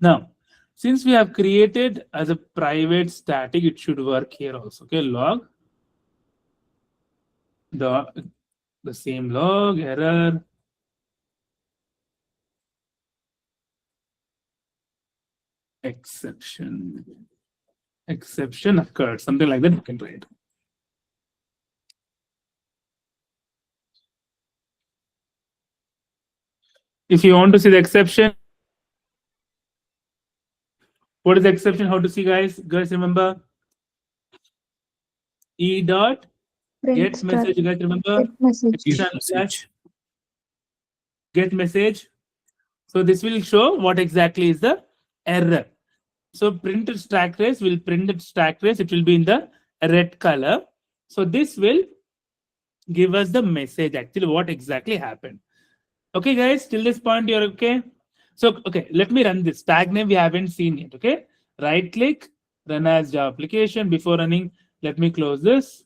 Now, since we have created as a private static, it should work here also. Okay, log the same log error. Exception occurred, something like that you can write. If you want to see the exception, what is the exception? How to see, guys? Guys, remember? E dot Print get star, message. You guys remember? get message. Get message. So this will show what exactly is the error. So printed stack trace will print the stack trace. It will be in the red color. So this will give us the message actually what exactly happened. Okay, guys, till this point you're okay. So okay, let me run this tag name. We haven't seen it. Okay, right click, run as Java application. Before running, let me close this.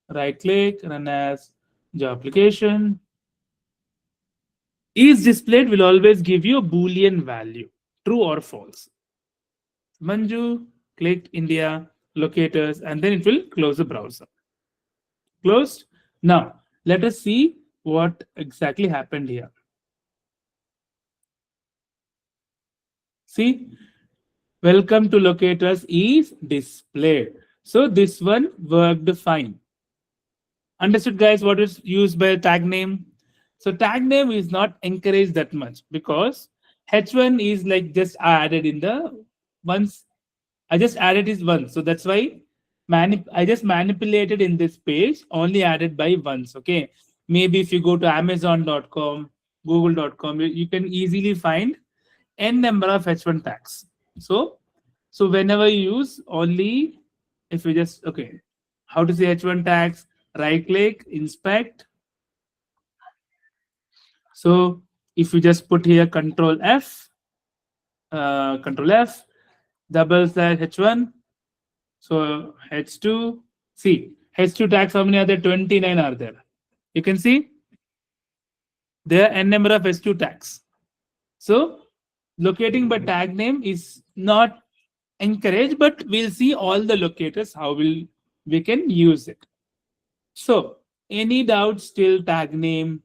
Right click, run as Java application. Is displayed will always give you a Boolean value, true or false. Manju clicked India locators, and then it will close the browser. Closed. Now let us see what exactly happened here. See, welcome to locators is displayed. So this one worked fine. Understood, guys, what is used by tag name? So tag name is not encouraged that much because H1 is like just added in the once. I just added is once. So that's why I just manipulated in this page only added by once. Okay. Maybe if you go to Amazon.com, Google.com, you can easily find n number of H1 tags. So whenever you use only, if you just, okay, how to say H1 tags, right click, inspect. So if you just put here control F, double slash H1, so H2, see, H2 tags, how many are there? 29 are there. You can see there are n number of H2 tags. So locating by tag name is not encouraged, but we'll see all the locators, how we can use it. So any doubts still tag name,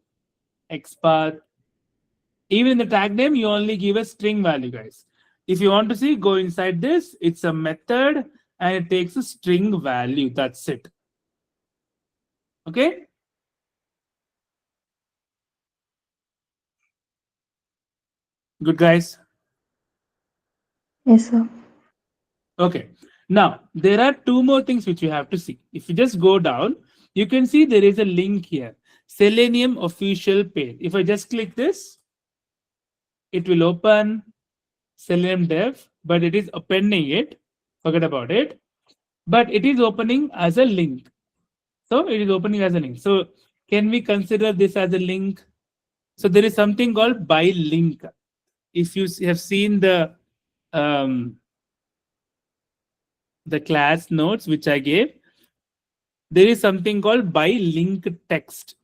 XPath, even in the tag name, you only give a string value, guys. If you want to see, go inside this, it's a method and it takes a string value. That's it. Okay. Good, guys. Yes, sir. Okay. Now, there are two more things which you have to see. If you just go down, you can see there is a link here. Selenium official page. If I just click this, it will open Selenium dev, but it is appending it. Forget about it. But it is opening as a link. So it is opening as a link. So can we consider this as a link? So there is something called by link. If you have seen the class notes which I gave, there is something called by link text.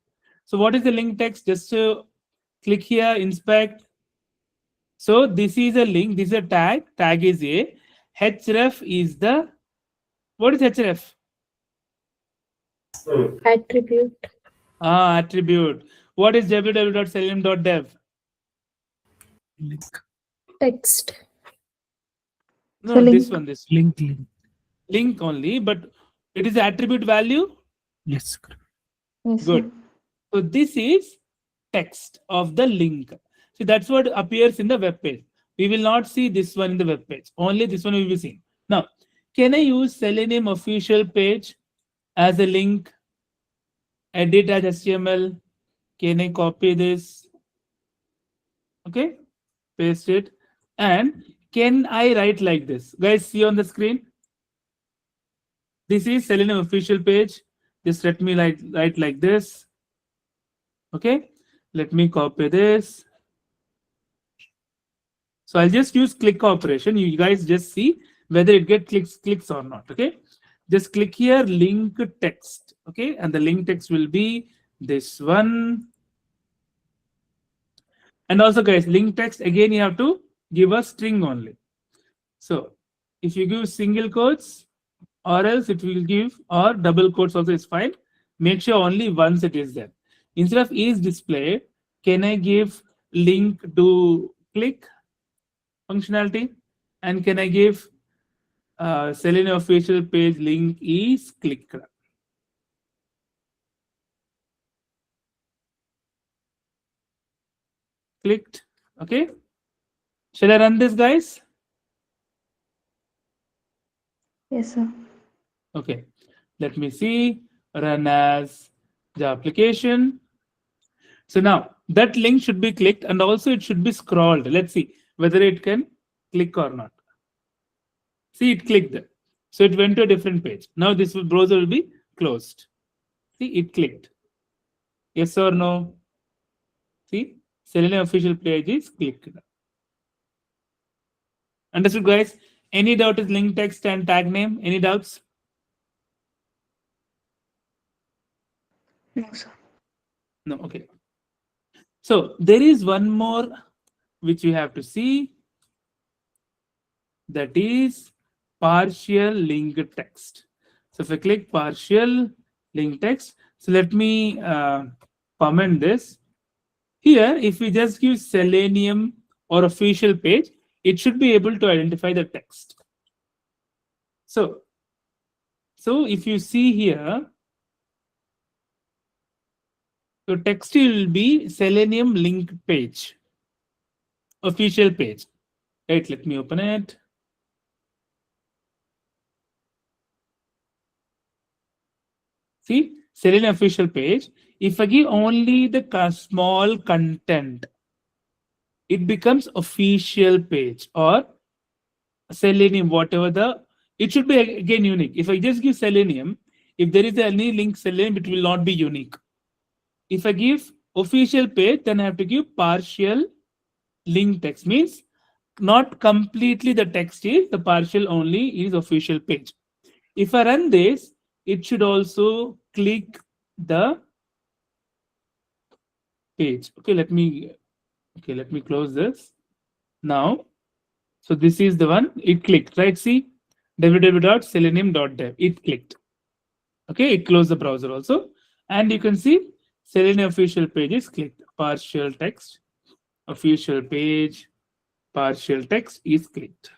So what is the link text? Just click here, inspect. So this is a link, this is a tag, tag is a, href is the, what is href? Attribute. Attribute. What is www.selenium.dev? Link. Text. No, So this link. one, Link. only, but it is attribute value. Yes. Correct. Yes, Good. sir. So this is text of the link. So that's what appears in the web page. We will not see this one in the web page. Only this one will be seen. Now, can I use Selenium official page as a link? Edit as HTML. Can I copy this? Okay, paste it. And can I write like this? Guys, see on the screen. This is Selenium official page. Just let me write like this. Okay, let me copy this. So I'll just use click operation. You guys just see whether it gets clicks or not. Okay, just click here, link text. Okay, and the link text will be this one. And also, guys, link text again you have to give a string only. So if you give single quotes, or else it will give, or double quotes also is fine. Make sure only once it is there. Instead of is displayed, can I give link to click functionality? And can I give Selenium official page link is clicked? Clicked. Okay. Shall I run this, guys? Yes, sir. Okay. Let me see. Run as the application. So now that link should be clicked and also it should be scrolled. Let's see whether it can click or not. See, it clicked. So it went to a different page. Now this browser will be closed. See, it clicked. Yes or no? See, Selenium official page is clicked. Understood, guys? Any doubt is link text and tag name? Any doubts? No, sir. No, okay. So there is one more which you have to see. That is partial link text. So if I click partial link text, so let me comment this. Here, if we just give Selenium or official page, it should be able to identify the text. So if you see here, the text will be Selenium link page, official page. Right, let me open it. See, Selenium official page. If I give only the small content, it becomes official page or Selenium, whatever it should be again unique. If I just give Selenium, if there is any link Selenium, it will not be unique. If I give official page, then I have to give partial link text, means not completely the text is, the partial only is official page. If I run this, it should also click the page. Okay, let me close this now. So this is the one, it clicked, right? See, www.selenium.dev, it clicked. Okay, it closed the browser also. And you can see Selenium official page is clicked. Partial text, official page, partial text is clicked.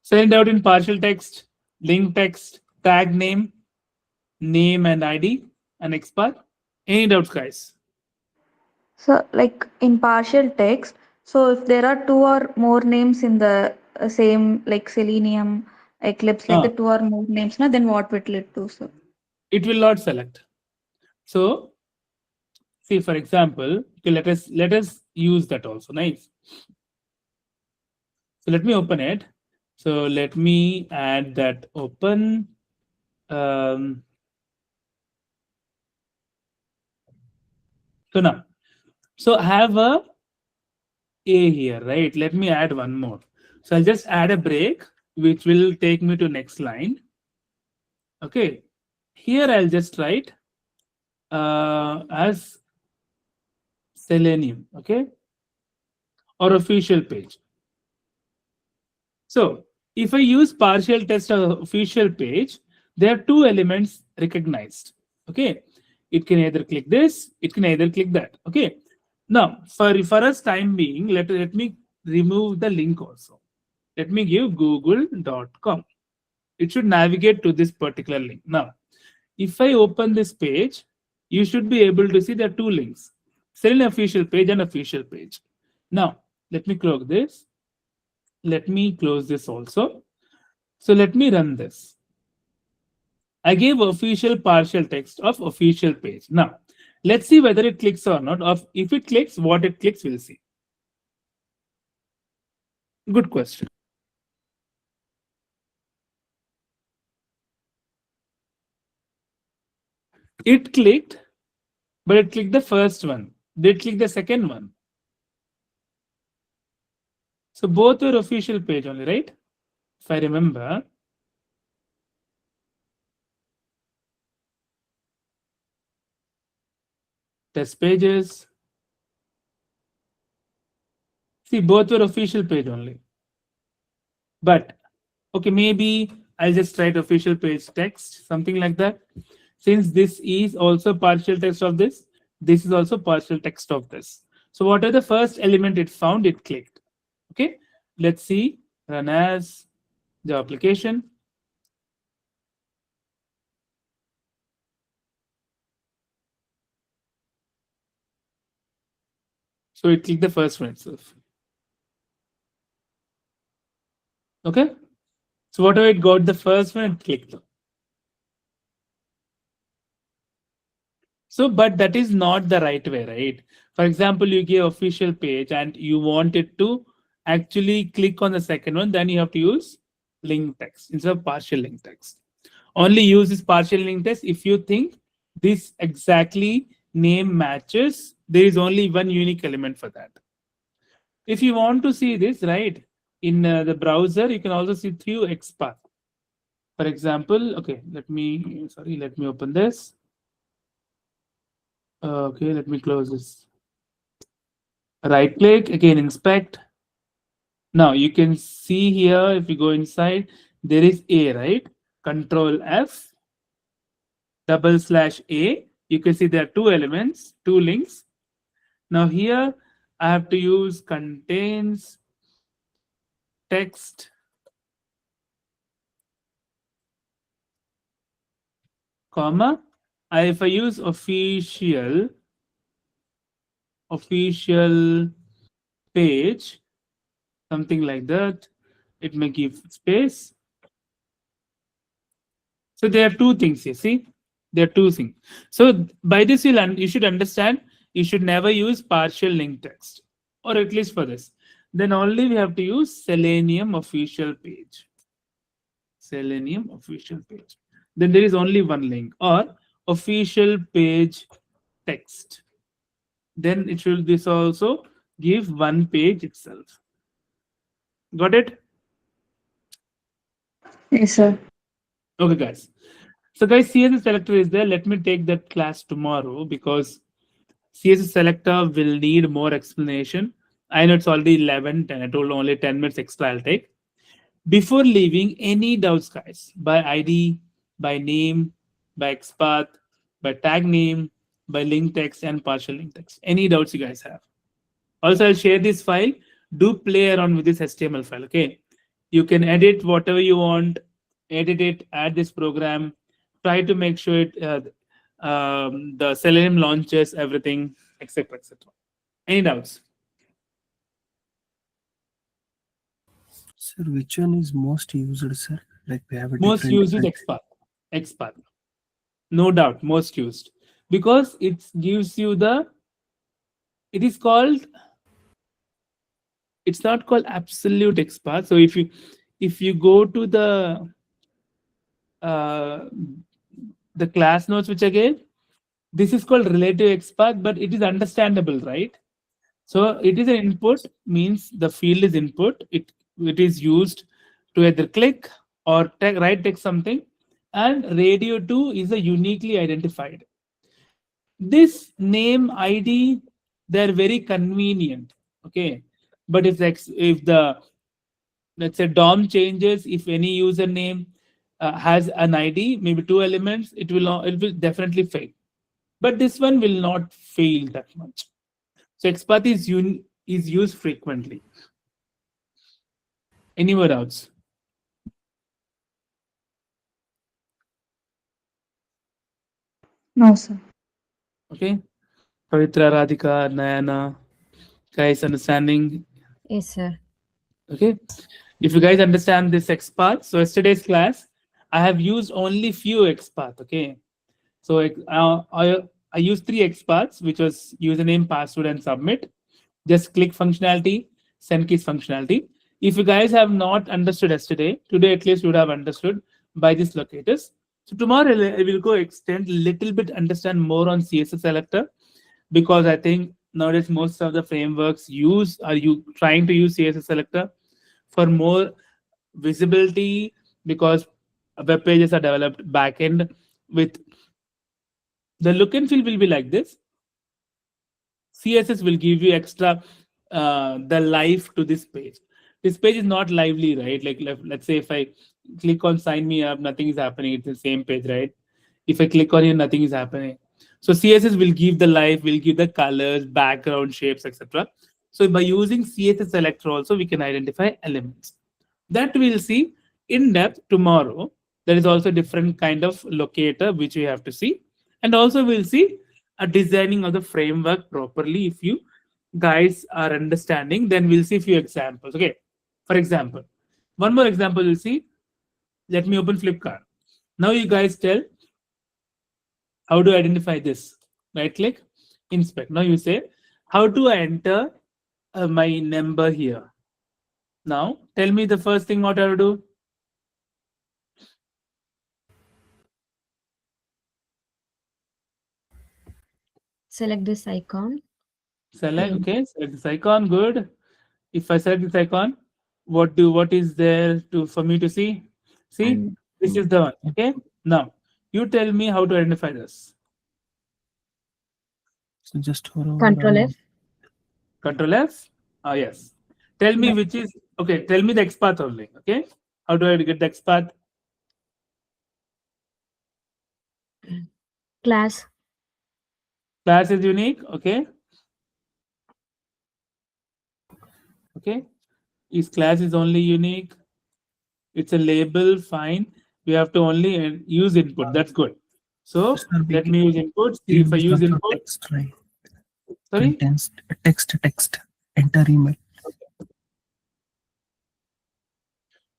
Send out in partial text, link text, tag name, name and ID, and expert. Any doubts, guys? So, like in partial text, so if there are two or more names in the same, like Selenium, Eclipse, like the two or more names, na, then what will it do, sir? It will not select. So see, for example, okay, let us use that also. Nice. So let me open it. So let me add that open. So now, so I have a here, right? Let me add one more. So I'll just add a break, which will take me to next line. Okay. Here I'll just write as Selenium, okay, or official page. So if I use partial test or official page, there are two elements recognized. Okay, it can either click this, it can either click that. Okay, now for us time being, let me remove the link also. Let me give google.com. It should navigate to this particular link. Now, if I open this page, you should be able to see there are two links, Selenium official page and official page. Now, let me close this. Let me close this also. So let me run this. I gave official partial text of official page. Now, let's see whether it clicks or not. Or if it clicks, what it clicks, we'll see. Good question. It clicked, but it clicked the first one. Did it click the second one? So both were official page only, right? If I remember. Test pages. See, both were official page only. But, okay, maybe I'll just write official page text, something like that. Since this is also partial text of this is also partial text of this. So what are the first element it found, it clicked. Okay, let's see, run as the application. So it click the first one itself. Okay. So whatever it got the first one, it clicked. So, but that is not the right way, right? For example, you give official page and you want it to actually click on the second one, then you have to use link text instead of partial link text. Only use this partial link text if you think this exactly name matches. There is only one unique element for that. If you want to see this, right, in the browser, you can also see through XPath. For example, okay, let me open this. Okay, let me close this. Right click, again inspect. Now you can see here, if you go inside, there is A, right? Control F, /A. You can see there are two elements, two links. Now here I have to use contains text, comma. If I use official page, something like that, it may give space. So there are two things here. See, there are two things. So by this, you should understand you should never use partial link text, or at least for this. Then only we have to use Selenium official page. Selenium official page. Then there is only one link, or official page text. Then it should this also give one page itself. Got it? Yes, sir. Okay, guys. So guys, CSS selector is there. Let me take that class tomorrow because CSS selector will need more explanation. I know it's already 11:10. I told only 10 minutes extra I'll take. Before leaving, any doubts, guys, by ID, by name, by XPath, by tag name, by link text and partial link text. Any doubts you guys have? Also, I'll share this file. Do play around with this HTML file, okay? You can edit whatever you want, edit it, add this program, try to make sure the Selenium launches everything, etc., etc. Any doubts? Sir, which one is most used, sir? Like we have a Most used is different- XPath. No doubt, most used. Because it gives you it is called, it's not called absolute XPath. So if you go to the class notes which I gave, this is called relative XPath, but it is understandable, right? So it is an input, means the field is input. It is used to either click or write text something, and radio 2 is a uniquely identified. This name ID, they're very convenient, okay? But if the let's say DOM changes, if any username has an ID, maybe two elements, it will definitely fail. But this one will not fail that much. So XPath is used frequently. Any more doubts? No, sir. Okay. Pavitra, Radhika, Nayana, guys understanding? Yes, sir. Okay. If you guys understand this XPath, so yesterday's class, I have used only few XPath. Okay. So I used 3 XPaths, which was username, password, and submit. Just click functionality, send keys functionality. If you guys have not understood yesterday, today at least you would have understood by these locators. So tomorrow I will go extend little bit, understand more on CSS selector, because I think nowadays most of the frameworks are you trying to use CSS selector for more visibility, because web pages are developed backend with the look and feel will be like this. CSS will give you extra the life to this page. This page is not lively, right? Like let's say if I click on sign me up, nothing is happening. It's the same page, right? If I click on here, nothing is happening. So CSS will give the life, will give the colors, background shapes, etc. So by using CSS selector also, we can identify elements. That we'll see in depth tomorrow. There is also different kind of locator which we have to see. And also we'll see a designing of the framework properly if you guys are understanding, then we'll see few examples. Okay. For example, one more example we'll see. Let me open Flipkart. Now you guys tell how to identify this. Right click, inspect. Now you say, how do I enter my number here? Now tell me the first thing what I have to do. Select this icon. Select, okay, select this icon, good. If I select this icon, what is there to for me to see? See, And this is the one. Okay. Now you tell me how to identify this. So just hover Control over F. Control F. Ah, yes. Tell me which is okay. Tell me the XPath only. Okay. How do I get the XPath? Class. Class is unique. Okay. Okay. Is class is only unique? It's a label. Fine. We have to only use input. That's good. So Sir, we let me use input. See if I use use the input. text, right? Sorry. Contains text. Enter email.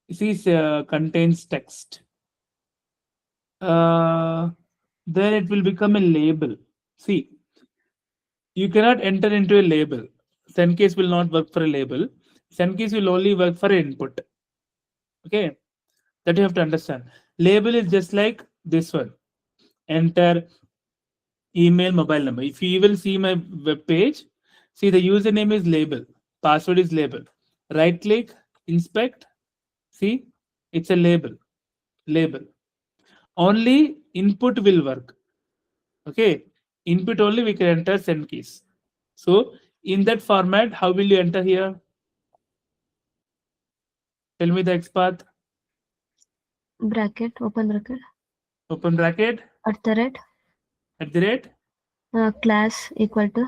This contains text. Then it will become a label. See, you cannot enter into a label. Send case will not work for a label. Send case will only work for input. Okay, that you have to understand. Label is just like this one. Enter email, mobile number. If you even see my web page, see the username is label, password is label. Right click, inspect. See, it's a label. Label. Only input will work. Okay, input only we can enter send keys. So in that format, how will you enter here? Tell me the XPath. Bracket. Open bracket. Open bracket. At the rate. At the rate. Class equal to.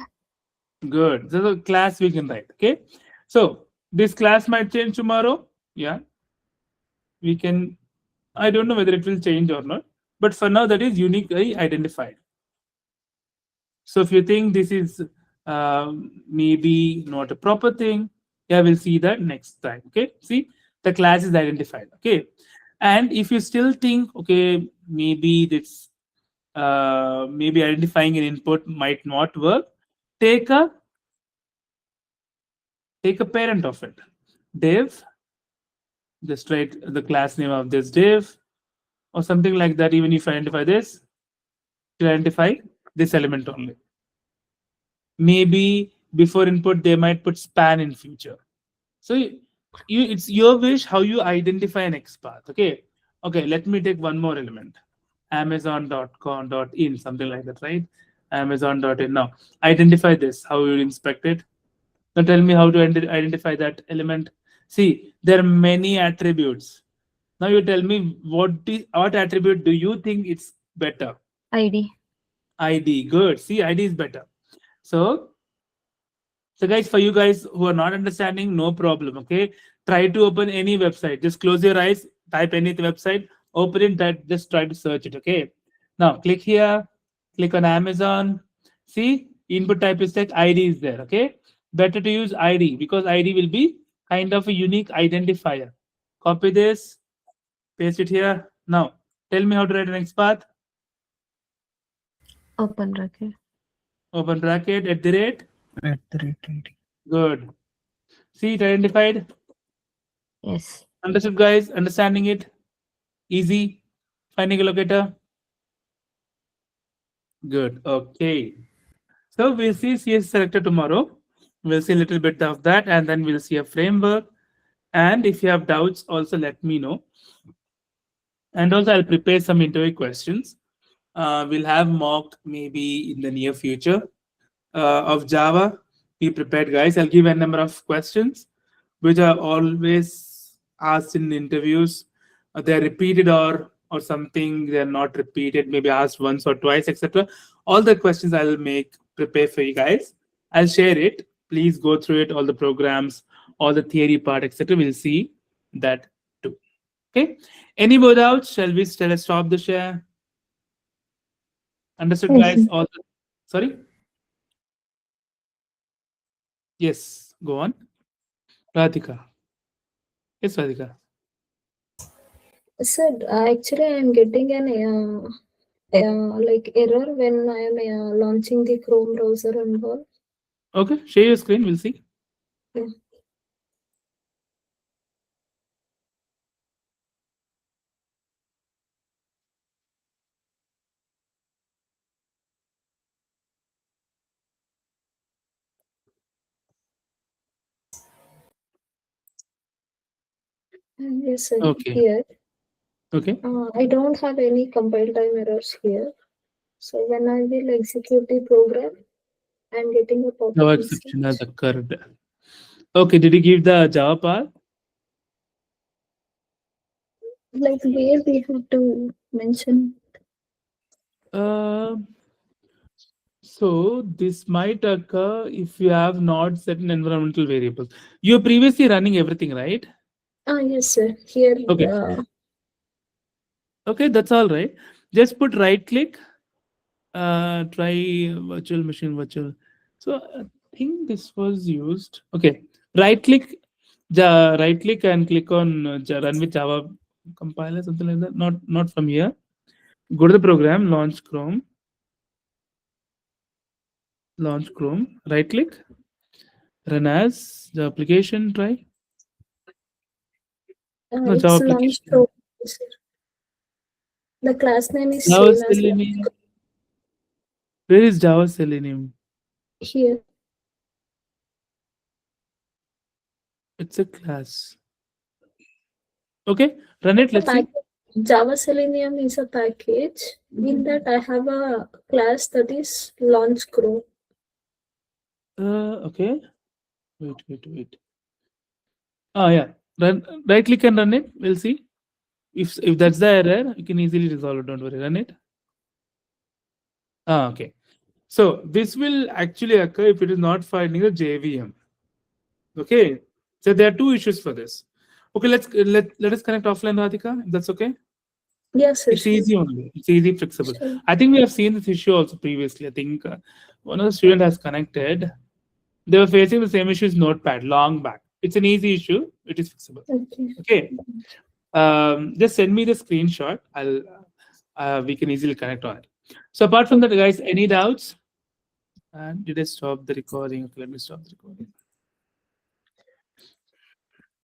Good. So the class we can write. Okay. So this class might change tomorrow. Yeah. We can. I don't know whether it will change or not. But for now, that is uniquely identified. So if you think this is maybe not a proper thing, yeah, we'll see that next time. Okay. See, the class is identified. Okay. And if you still think, okay, maybe this maybe identifying an input might not work, take a parent of it. Div, just write the class name of this div or something like that. Even if I identify this, to identify this element only. Maybe before input they might put span in future. So it's your wish how you identify an XPath. Okay. Okay, let me take one more element. Amazon.com.in, something like that, right? Amazon.in. Now identify this. How you inspect it? Now tell me how to identify that element. See, there are many attributes. Now you tell me what attribute do you think it's better? ID. ID. Good. See, ID is better. So guys, for you guys who are not understanding, no problem. Okay, try to open any website. Just close your eyes, type any website, open it. That just try to search it. Okay. Now click here, click on Amazon. See, input type is text. ID is there. Okay. Better to use ID because ID will be kind of a unique identifier. Copy this, paste it here. Now tell me how to write an XPath. Open bracket. Open bracket at the rate. At the rate ID. Good. See it identified. Yes. Understood, guys? Understanding it? Easy? Finding a locator? Good. Okay. So we'll see CS selector tomorrow. We'll see a little bit of that and then we'll see a framework. And if you have doubts, also let me know. And also I'll prepare some interview questions. We'll have mock maybe in the near future of Java. Be prepared, guys. I'll give a number of questions which are always asked in interviews. They're repeated or something they're not repeated, maybe asked once or twice, etc. All the questions I'll prepare for you guys. I'll share it. Please go through it, all the programs, all the theory part, etc. We'll see that too. Okay. Any more doubts? Shall we stop the share? Understood, Yes, guys? sir. All the, sorry. Yes, go on. Radhika. Yes, Radhika. Sir, actually, I'm getting an like error when I am launching the Chrome browser and all. Okay, share your screen. We'll see. Yeah. Yes, sir. Okay. Here, Okay. I don't have any compile time errors here. So when I will execute the program, I'm getting a No pop-up exception has message. occurred. Okay, did you give the Java path? Like where we have to mention. Uh, so this might occur if you have not set an environmental variables. You're previously running everything, right? Yes, sir. Here, Okay. Okay, that's all right. Just put right click, try virtual machine virtual. So I think this was used. Okay, right click, right click and click on run with Java compiler, something like that. Not from here. Go to the program, launch Chrome, right click, run as the application. Try no it's Java launch application. Chrome. Sir. The class name is Java same as Selenium. Where is Java Selenium? here. It's a class. Okay, run it. Let's see. Java Selenium is a package. In that, I have a class that is launch Chrome. Okay. Wait. Oh yeah. Right click and run it. We'll see. If that's the error, you can easily resolve it. Don't worry. Run it. Okay. So this will actually occur if it is not finding the JVM. Okay. So there are two issues for this. Okay, let us connect offline, Radhika. If that's okay. Yes, sir. It's easy only. It's easy, flexible. Sure. I think we have seen this issue also previously. I think one of the student has connected. They were facing the same issue as Notepad long back. It's an easy issue. It is fixable. Okay. Okay. Just send me the screenshot. We can easily connect on it. So apart from that, guys, any doubts? And did I stop the recording? Okay, let me stop the recording.